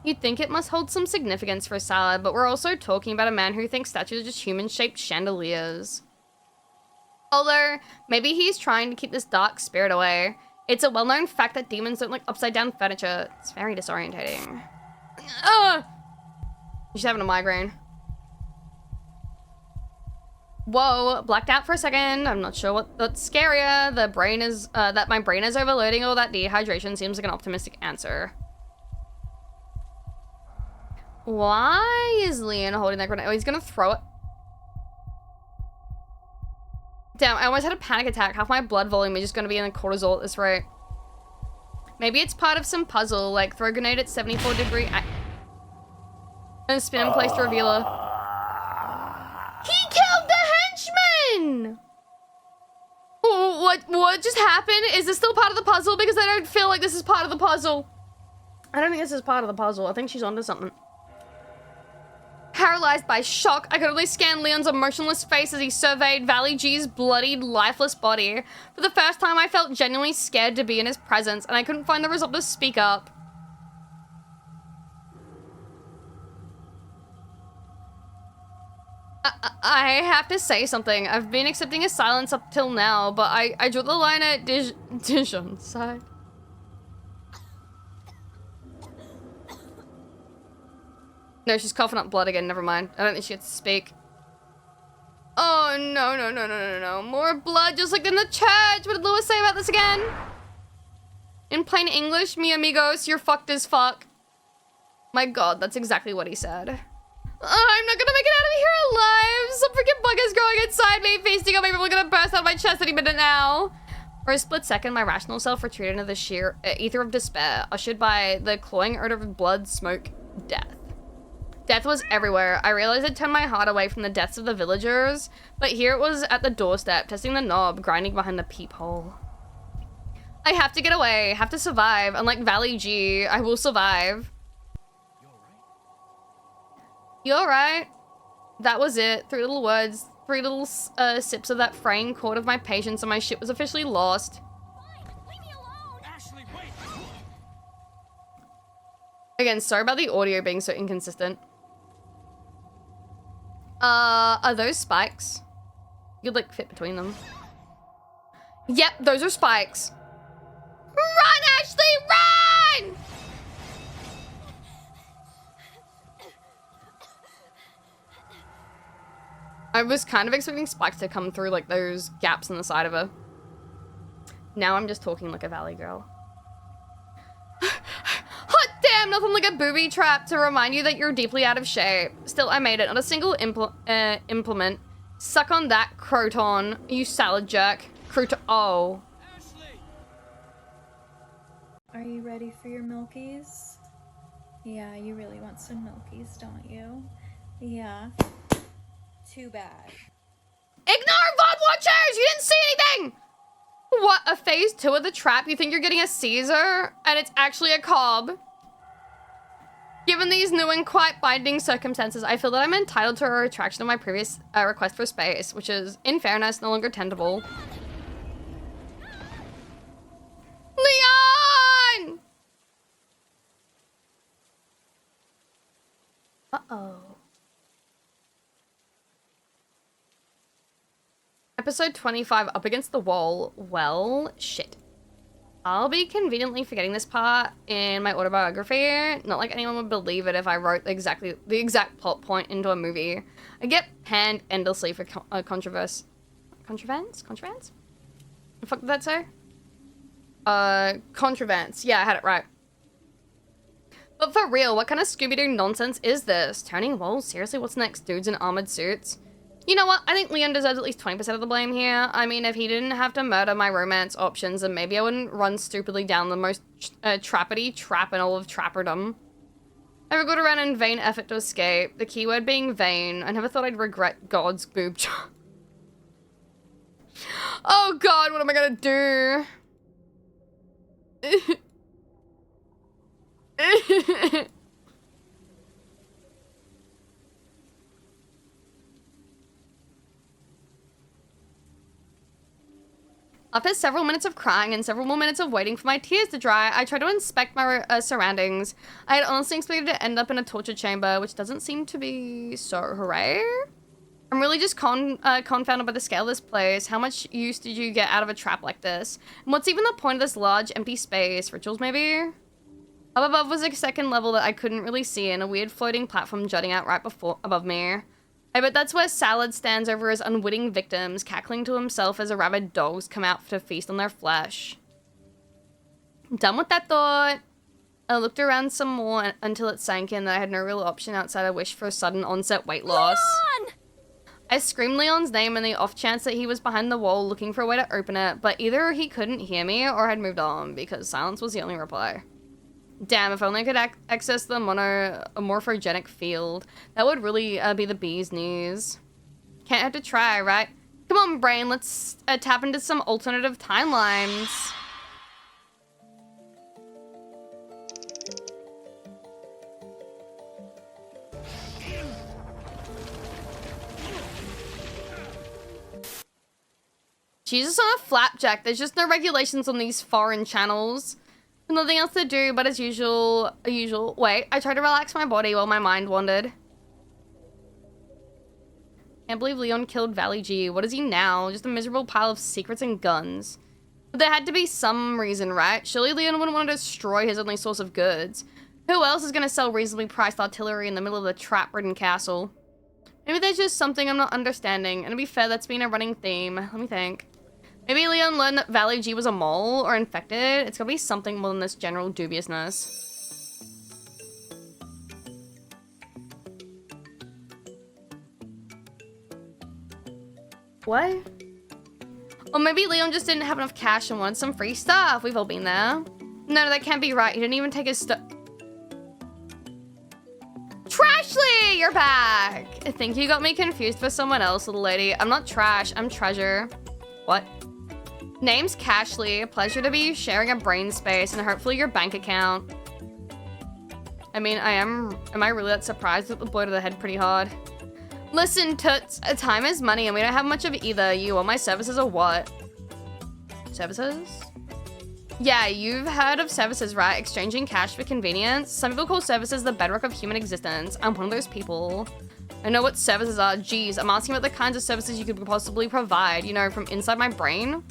You'd think it must hold some significance for Salad, but we're also talking about a man who thinks statues are just human-shaped chandeliers. Although, maybe he's trying to keep this dark spirit away. It's a well-known fact that demons don't like upside-down furniture. It's very disorientating. Ugh! She's having a migraine. Whoa, blacked out for a second. I'm not sure what's scarier. The brain is, that my brain is overloading or that dehydration seems like an optimistic answer. Why is Leon holding that grenade? Oh, he's gonna throw it. Damn, I almost had a panic attack. Half my blood volume is just gonna be in the cortisol at this rate. Maybe it's part of some puzzle, like throw a grenade at 74 degree and spin in place to reveal her. He killed the henchman! Oh, what just happened? Is this still part of the puzzle? Because I don't feel like this is part of the puzzle. I don't think this is part of the puzzle. I think she's onto something. Paralyzed by shock, I could only scan Leon's emotionless face as he surveyed Valley G's bloodied, lifeless body. For the first time, I felt genuinely scared to be in his presence, and I couldn't find the resolve to speak up. I have to say something. I've been accepting his silence up till now, but I drew the line at Dijon's side. No, she's coughing up blood again. Never mind. I don't think she gets to speak. Oh, no. More blood, just like in the church. What did Lewis say about this again? In plain English, mi amigos, you're fucked as fuck. My god, that's exactly what he said. I'm not gonna make it out of here alive. Some freaking bug is growing inside me, feasting on me. We're gonna burst out of my chest any minute now. For a split second, my rational self retreated into the sheer ether of despair, ushered by the cloying odor of blood, smoke, death. Death was everywhere. I realized I'd turned my heart away from the deaths of the villagers, but here it was at the doorstep, testing the knob, grinding behind the peephole. I have to get away, have to survive. Unlike Valley G, I will survive. You alright? That was it. 3 little words, 3 little sips of that fraying cord of my patience, and my ship was officially lost. Fine, leave me alone. Ashley, wait! Again, sorry about the audio being so inconsistent. Are those spikes? You'd like fit between them. Yep, those are spikes. Run, Ashley, run! I was kind of expecting spikes to come through like those gaps in the side of her. Now I'm just talking like a valley girl. Hot damn, nothing like a booby trap to remind you that you're deeply out of shape. Still, I made it. Not a single implement. Suck on that, Croton. You salad jerk. Oh. Ashley! Are you ready for your milkies? Yeah, you really want some milkies, don't you? Yeah. Too bad. Ignore VOD watchers! You didn't see anything! What, a phase 2 of the trap? You think you're getting a Caesar? And it's actually a Cobb? Given these new and quite binding circumstances, I feel that I'm entitled to a retraction of my previous request for space, which is, in fairness, no longer tenable. Leon! Uh-oh. Episode 25, up against the wall. Well, shit. I'll be conveniently forgetting this part in my autobiography. Not like anyone would believe it if I wrote the exact plot point into a movie. I get panned endlessly for controversy. Contrivance? The fuck did that say? Contrivance. Yeah, I had it right. But for real, what kind of Scooby-Doo nonsense is this? Turning walls? Seriously, what's next? Dudes in armored suits? You know what? I think Leon deserves at least 20% of the blame here. I mean, if he didn't have to murder my romance options, then maybe I wouldn't run stupidly down the most trappity trap in all of trapperdom. I wriggled around in vain effort to escape, the keyword being vain. I never thought I'd regret God's boob job. Oh God, what am I gonna do? After several minutes of crying and several more minutes of waiting for my tears to dry, I tried to inspect my surroundings. I had honestly expected to end up in a torture chamber, which doesn't seem to be so. Hooray. I'm really just confounded by the scale of this place. How much use did you get out of a trap like this? And what's even the point of this large, empty space? Rituals, maybe? Up above was a second level that I couldn't really see, and a weird floating platform jutting out right above me. I bet that's where Salad stands over his unwitting victims, cackling to himself as rabid dogs come out to feast on their flesh. Done with that thought. I looked around some more until it sank in that I had no real option outside a wish for a sudden onset weight loss. Leon! I screamed Leon's name in the off chance that he was behind the wall looking for a way to open it, but either he couldn't hear me or had moved on, because silence was the only reply. Damn, if only I could access the morphogenic field. That would really be the bee's knees. Can't have to try, right? Come on, brain, let's tap into some alternative timelines. Jesus on a flapjack, there's just no regulations on these foreign channels. Nothing else to do, but as usual, wait, I tried to relax my body while my mind wandered. Can't believe Leon killed Valley G. What is he now? Just a miserable pile of secrets and guns. But there had to be some reason, right? Surely Leon wouldn't want to destroy his only source of goods. Who else is going to sell reasonably priced artillery in the middle of the trap-ridden castle? Maybe there's just something I'm not understanding, and to be fair, that's been a running theme. Let me think. Maybe Leon learned that Valley G was a mole or infected. It's gotta be something more than this general dubiousness. What? Or maybe Leon just didn't have enough cash and wanted some free stuff. We've all been there. No, that can't be right. He didn't even take his stuff. Trashly, you're back. I think you got me confused for someone else, little lady. I'm not trash, I'm treasure. What? Name's Cashly. Pleasure to be sharing a brain space and hopefully your bank account. I mean, am I really that surprised with the blow to the head pretty hard? Listen, Toots, time is money and we don't have much of either. You want my services or what? Services? Yeah, you've heard of services, right? Exchanging cash for convenience. Some people call services the bedrock of human existence. I'm one of those people. I know what services are. Geez, I'm asking about the kinds of services you could possibly provide, you know, from inside my brain.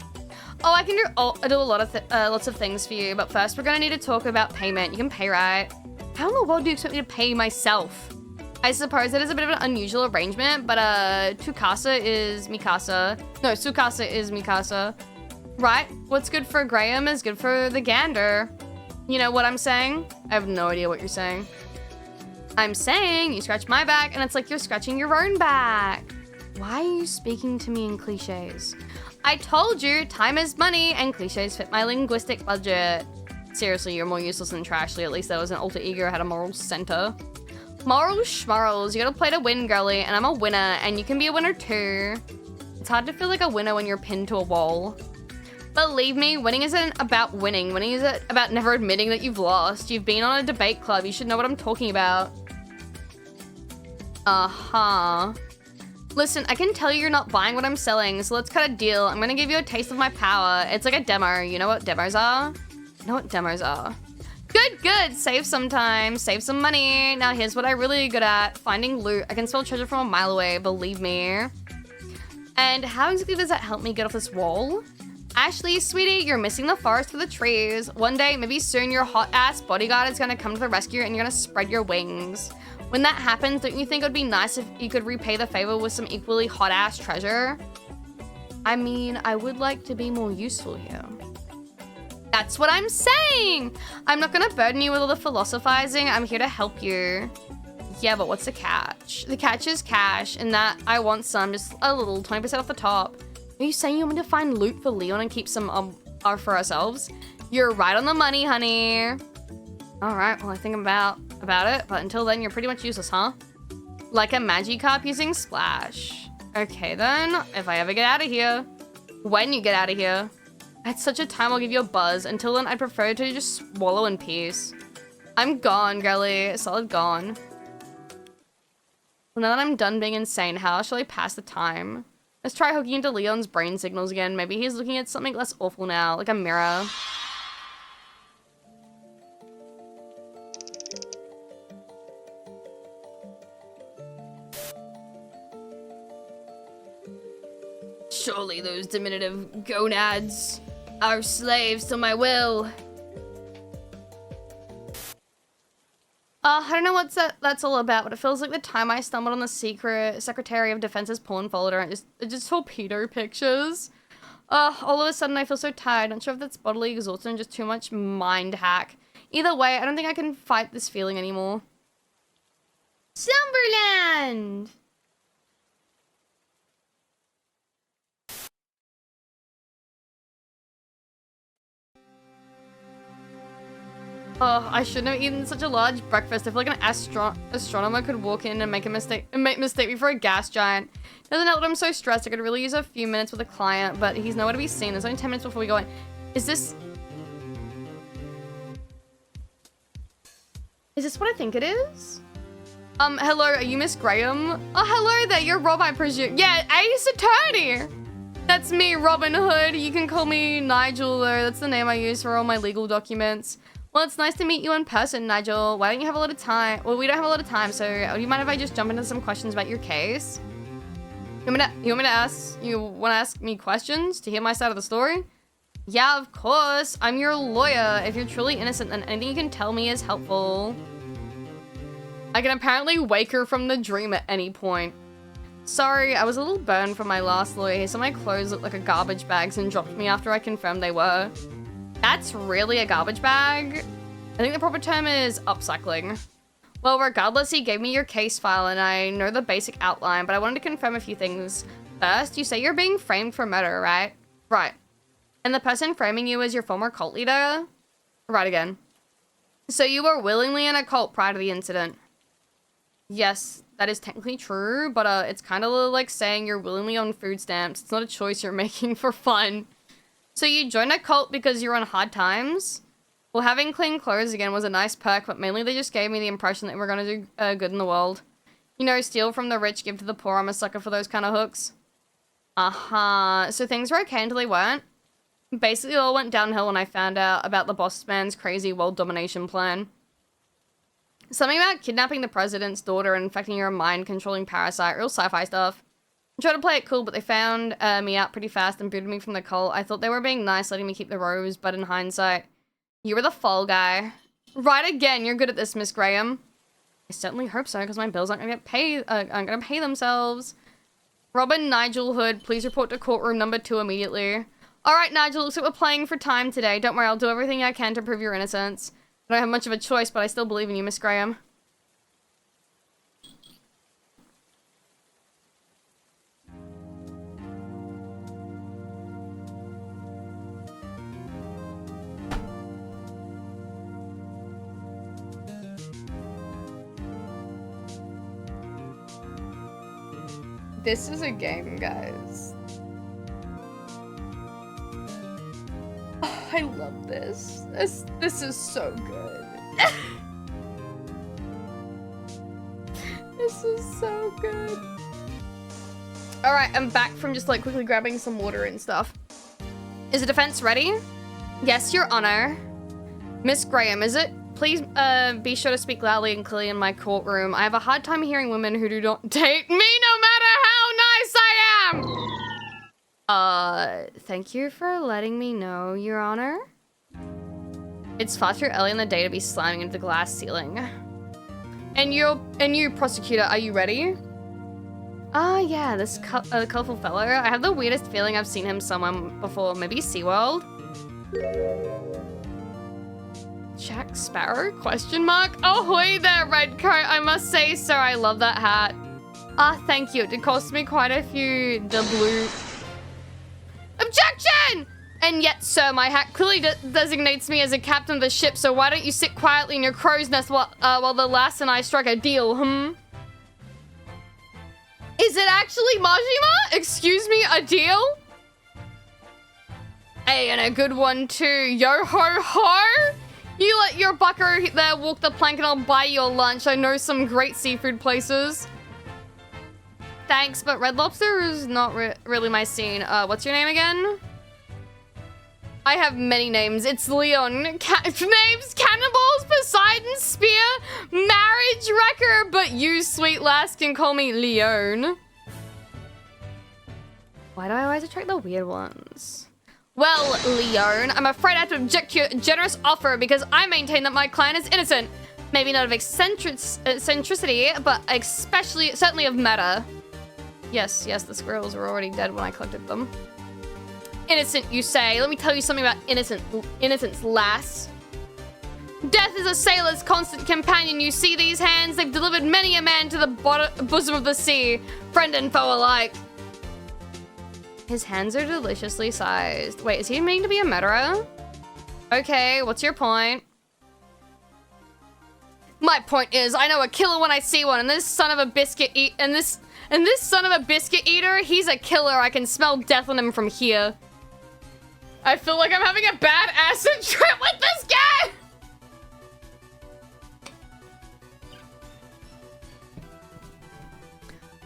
Oh, I can do a lot of lots of things for you, but first we're gonna need to talk about payment. You can pay, right? How in the world do you expect me to pay myself? I suppose that is a bit of an unusual arrangement, but Tukasa is Mikasa. No, Sukasa is Mikasa. Right? What's good for Graham is good for the gander. You know what I'm saying? I have no idea what you're saying. I'm saying you scratch my back and it's like you're scratching your own back. Why are you speaking to me in cliches? I told you, time is money and cliches fit my linguistic budget. Seriously, you're more useless than Trashly. At least that was an alter ego had a moral center. Morals schmorals, you gotta play to win, girly, and I'm a winner, and you can be a winner too. It's hard to feel like a winner when you're pinned to a wall. Believe me, winning isn't about winning. Winning is about never admitting that you've lost. You've been on a debate club. You should know what I'm talking about. Uh-huh. Listen, I can tell you're not buying what I'm selling, so let's cut a deal. I'm gonna give you a taste of my power. It's like a demo. You know what demos are? You know what demos are? Good, good. Save some time. Save some money. Now here's what I'm really good at. Finding loot. I can smell treasure from a mile away, believe me. And how exactly does that help me get off this wall? Ashley, sweetie, you're missing the forest for the trees. One day, maybe soon, your hot-ass bodyguard is gonna come to the rescue and you're gonna spread your wings. When that happens, don't you think it would be nice if you could repay the favor with some equally hot-ass treasure? I mean, I would like to be more useful here. That's what I'm saying! I'm not gonna burden you with all the philosophizing. I'm here to help you. Yeah, but what's the catch? The catch is cash, and that I want some, just a little, 20% off the top. Are you saying you want me to find loot for Leon and keep some for ourselves? You're right on the money, honey. All right, well, I think about it, but until then, you're pretty much useless, huh? Like a Magikarp using Splash. Okay, then, if I ever get out of here. When you get out of here. At such a time, I'll give you a buzz. Until then, I'd prefer to just swallow in peace. I'm gone, girly. Solid gone. Well, now that I'm done being insane, how shall I pass the time? Let's try hooking into Leon's brain signals again. Maybe he's looking at something less awful now, like a mirror. Surely those diminutive gonads are slaves to my will. I don't know what that's all about, but it feels like the time I stumbled on the secret Secretary of Defense's porn folder and it just torpedo pictures. All of a sudden I feel so tired. Not sure if that's bodily exhaustion or just too much mind hack. Either way, I don't think I can fight this feeling anymore. Slumberland! Oh, I shouldn't have eaten such a large breakfast. I feel like an astronomer could walk in and make mistake me for a gas giant. Doesn't help that I'm so stressed. I could really use a few minutes with a client, but he's nowhere to be seen. There's only 10 minutes before we go in. Is this what I think it is? Hello, are you Miss Graham? Oh, hello there. You're Rob, I presume. Yeah, Ace Attorney. That's me, Robin Hood. You can call me Nigel, though. That's the name I use for all my legal documents. Well, it's nice to meet you in person, Nigel. Why don't you have a lot of time? Well, we don't have a lot of time, so do you mind if I just jump into some questions about your case? You want me to ask me questions to hear my side of the story? Yeah, of course. I'm your lawyer. If you're truly innocent, then anything you can tell me is helpful. I can apparently wake her from the dream at any point. Sorry, I was a little burned from my last lawyer. Some of my clothes looked like a garbage bags and dropped me after I confirmed they were. That's really a garbage bag? I think the proper term is upcycling. Well, regardless, he gave me your case file and I know the basic outline, but I wanted to confirm a few things. First, you say you're being framed for murder, right? Right. And the person framing you as your former cult leader? Right again. So you were willingly in a cult prior to the incident. Yes, that is technically true, but it's kind of like saying you're willingly on food stamps. It's not a choice you're making for fun. So you joined a cult because you're on hard times? Well, having clean clothes again was a nice perk, but mainly they just gave me the impression that we're gonna do good in the world. You know, steal from the rich, give to the poor. I'm a sucker for those kind of hooks. Uh-huh. So things were okay until they weren't. Basically, it all went downhill when I found out about the boss man's crazy world domination plan. Something about kidnapping the president's daughter and infecting her mind-controlling parasite. Real sci-fi stuff. I tried to play it cool, but they found me out pretty fast and booted me from the cult. I thought they were being nice, letting me keep the rose, but in hindsight, you were the fall guy. Right again, you're good at this, Miss Graham. I certainly hope so, because my bills aren't gonna get paid. Aren't gonna pay themselves. Robin Nigel Hood, please report to courtroom number 2 immediately. All right, Nigel, looks like we're playing for time today. Don't worry, I'll do everything I can to prove your innocence. I don't have much of a choice, but I still believe in you, Miss Graham. This is a game, guys. Oh, I love this. This is so good. This is so good. All right, I'm back from just like quickly grabbing some water and stuff. Is the defense ready? Yes, Your Honor. Miss Graham, is it? Please be sure to speak loudly and clearly in my courtroom. I have a hard time hearing women who do not date me no matter how nice I am! Thank you for letting me know, Your Honor. It's far too early in the day to be slamming into the glass ceiling. And you, prosecutor, are you ready? Yeah, this colorful fellow. I have the weirdest feeling I've seen him somewhere before. Maybe SeaWorld? Jack Sparrow? Question mark? Ahoy there, Redcoat. I must say, sir, I love that hat. Thank you. It did cost me quite a few doubloons. Objection! And yet, sir, my hat clearly designates me as a captain of the ship, so why don't you sit quietly in your crow's nest while the lass and I strike a deal, Is it actually Majima? Excuse me, a deal? Hey, and a good one too. Yo ho ho! You let your bucko there walk the plank and I'll buy you your lunch. I know some great seafood places. Thanks, but Red Lobster is not really my scene. What's your name again? I have many names. It's Leon. Names, Cannonballs, Poseidon, Spear, Marriage Wrecker, but you, sweet lass, can call me Leon. Why do I always attract the weird ones? Well, Leon, I'm afraid I have to object to your generous offer because I maintain that my client is innocent. Maybe not of eccentricity, but certainly of meta. Yes, the squirrels were already dead when I collected them. Innocent, you say? Let me tell you something about innocence, lass. Death is a sailor's constant companion. You see these hands? They've delivered many a man to the bosom of the sea, friend and foe alike. His hands are deliciously sized. Wait, is he meaning to be a murderer? Okay, what's your point? My point is, I know a killer when I see one, and this son of a biscuit eater, he's a killer. I can smell death on him from here. I feel like I'm having a bad acid trip with this guy!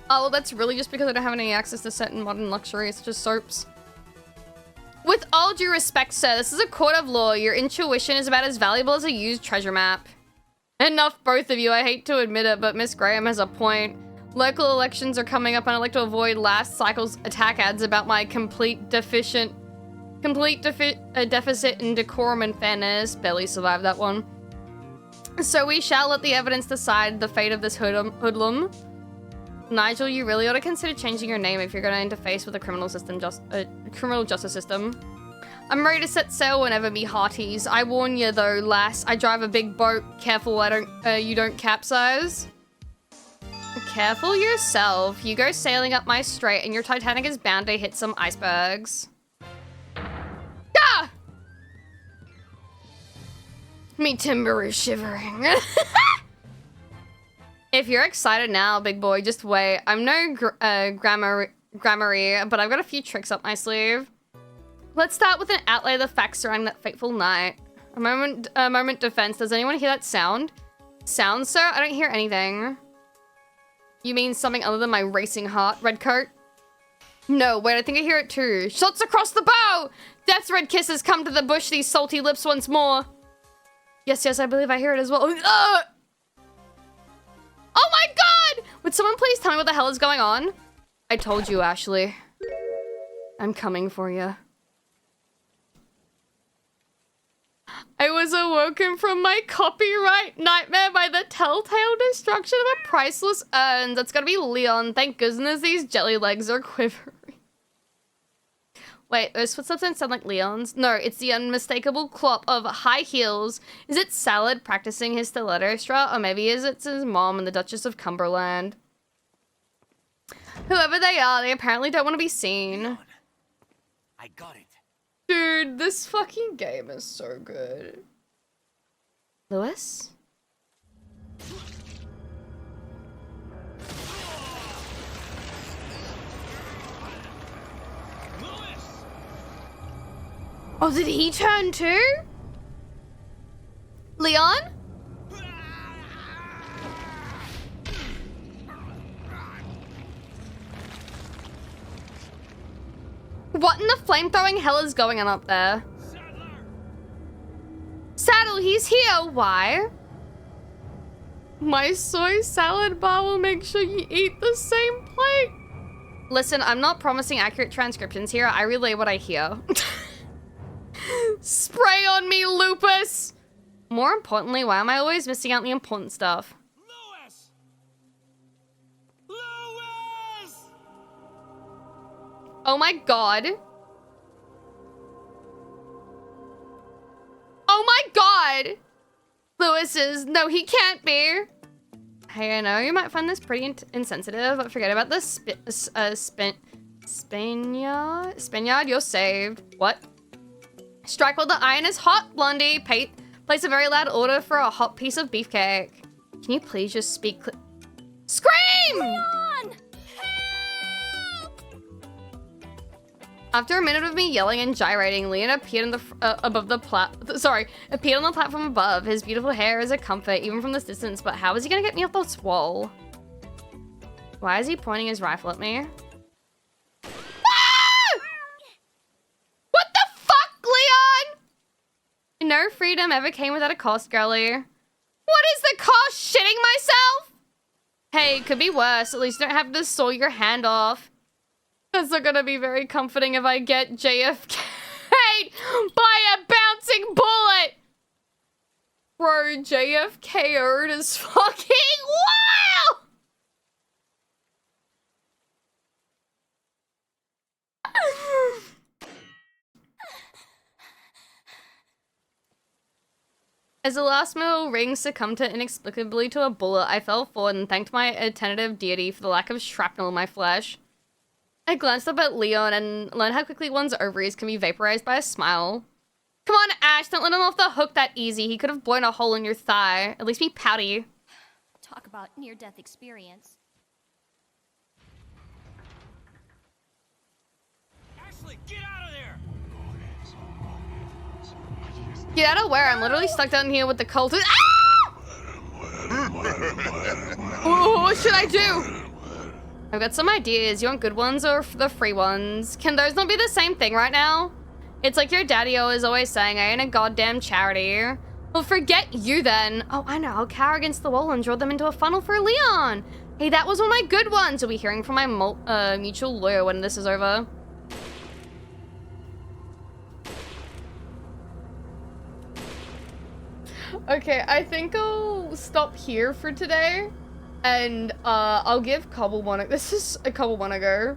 Oh, well, that's really just because I don't have any access to certain modern luxuries, such as soaps. With all due respect, sir, this is a court of law. Your intuition is about as valuable as a used treasure map. Enough, both of you. I hate to admit it, but Miss Graham has a point. Local elections are coming up, and I'd like to avoid last cycle's attack ads about my complete deficit in decorum and fairness. Barely survived that one. So we shall let the evidence decide the fate of this hoodlum. Nigel, you really ought to consider changing your name if you're going to interface with the criminal justice system. I'm ready to set sail whenever me hearties. I warn you though, lass. I drive a big boat. Careful, you don't capsize. Careful yourself. You go sailing up my strait, and your Titanic is bound to hit some icebergs. Me timber is shivering. If you're excited now, big boy, just wait. I'm no grammary, but I've got a few tricks up my sleeve. Let's start with an outlay of the facts surrounding that fateful night. A moment defense. Does anyone hear that sound? Sound, sir? I don't hear anything. You mean something other than my racing heart, Redcoat? No, wait, I think I hear it too. Shots across the bow! Death's red kisses come to the bush, these salty lips once more. Yes, yes, I believe I hear it as well. Oh my god! Would someone please tell me what the hell is going on? I told you, Ashley. I'm coming for you. I was awoken from my copyright nightmare by the telltale destruction of a priceless urn. That's gotta be Leon. Thank goodness these jelly legs are quivering. Wait, those footsteps don't sound like Leon's. No, it's the unmistakable clop of high heels. Is it Salad practicing his stiletto strut? Or maybe it's his mom and the Duchess of Cumberland. Whoever they are, they apparently don't want to be seen. Leon, I got it. Dude, this fucking game is so good. Lewis? Oh, did he turn too? Leon? What in the flame-throwing hell is going on up there? Saddle, he's here. Why? My soy salad bar will make sure you eat the same plate. Listen, I'm not promising accurate transcriptions here. I relay what I hear. Spray on me, Lupus! More importantly, why am I always missing out on the important stuff? Lewis! Lewis! Oh my god. Oh my god! Lewis is... No, he can't be. Hey, I know you might find this pretty insensitive, but forget about the Spaniard, you're saved. What? Strike while the iron is hot, Blondie. Place a very loud order for a hot piece of beefcake. Can you please just speak Scream! Leon! Help! After a minute of me yelling and gyrating, Leon appeared on the appeared on the platform above. His beautiful hair is a comfort, even from this distance, but how is he gonna get me off this wall? Why is he pointing his rifle at me? What the fuck, Leon? No freedom ever came without a cost, girlie. What is the cost? Shitting myself? Hey, could be worse. At least you don't have to saw your hand off. That's not gonna be very comforting if I get JFK'd by a bouncing bullet. Bro, JFK'd is fucking wild! As the last metal ring succumbed inexplicably to a bullet, I fell forward and thanked my attentive deity for the lack of shrapnel in my flesh. I glanced up at Leon and learned how quickly one's ovaries can be vaporized by a smile. Come on, Ash, don't let him off the hook that easy. He could have blown a hole in your thigh. At least be pouty. Talk about near-death experience. Ashley, get out of there! Get out of where? I'm literally stuck down here with the cultists. Ah! Ooh, what should I do? I've got some ideas. You want good ones or the free ones? Can those not be the same thing right now? It's like your daddy-o is always saying, I ain't a goddamn charity. Well, forget you then. Oh, I know. I'll cower against the wall and draw them into a funnel for Leon. Hey, that was one of my good ones. We'll be hearing from my mutual lawyer when this is over. Okay, I think I'll stop here for today. And I'll give Cobble one. This is a Cobble one go.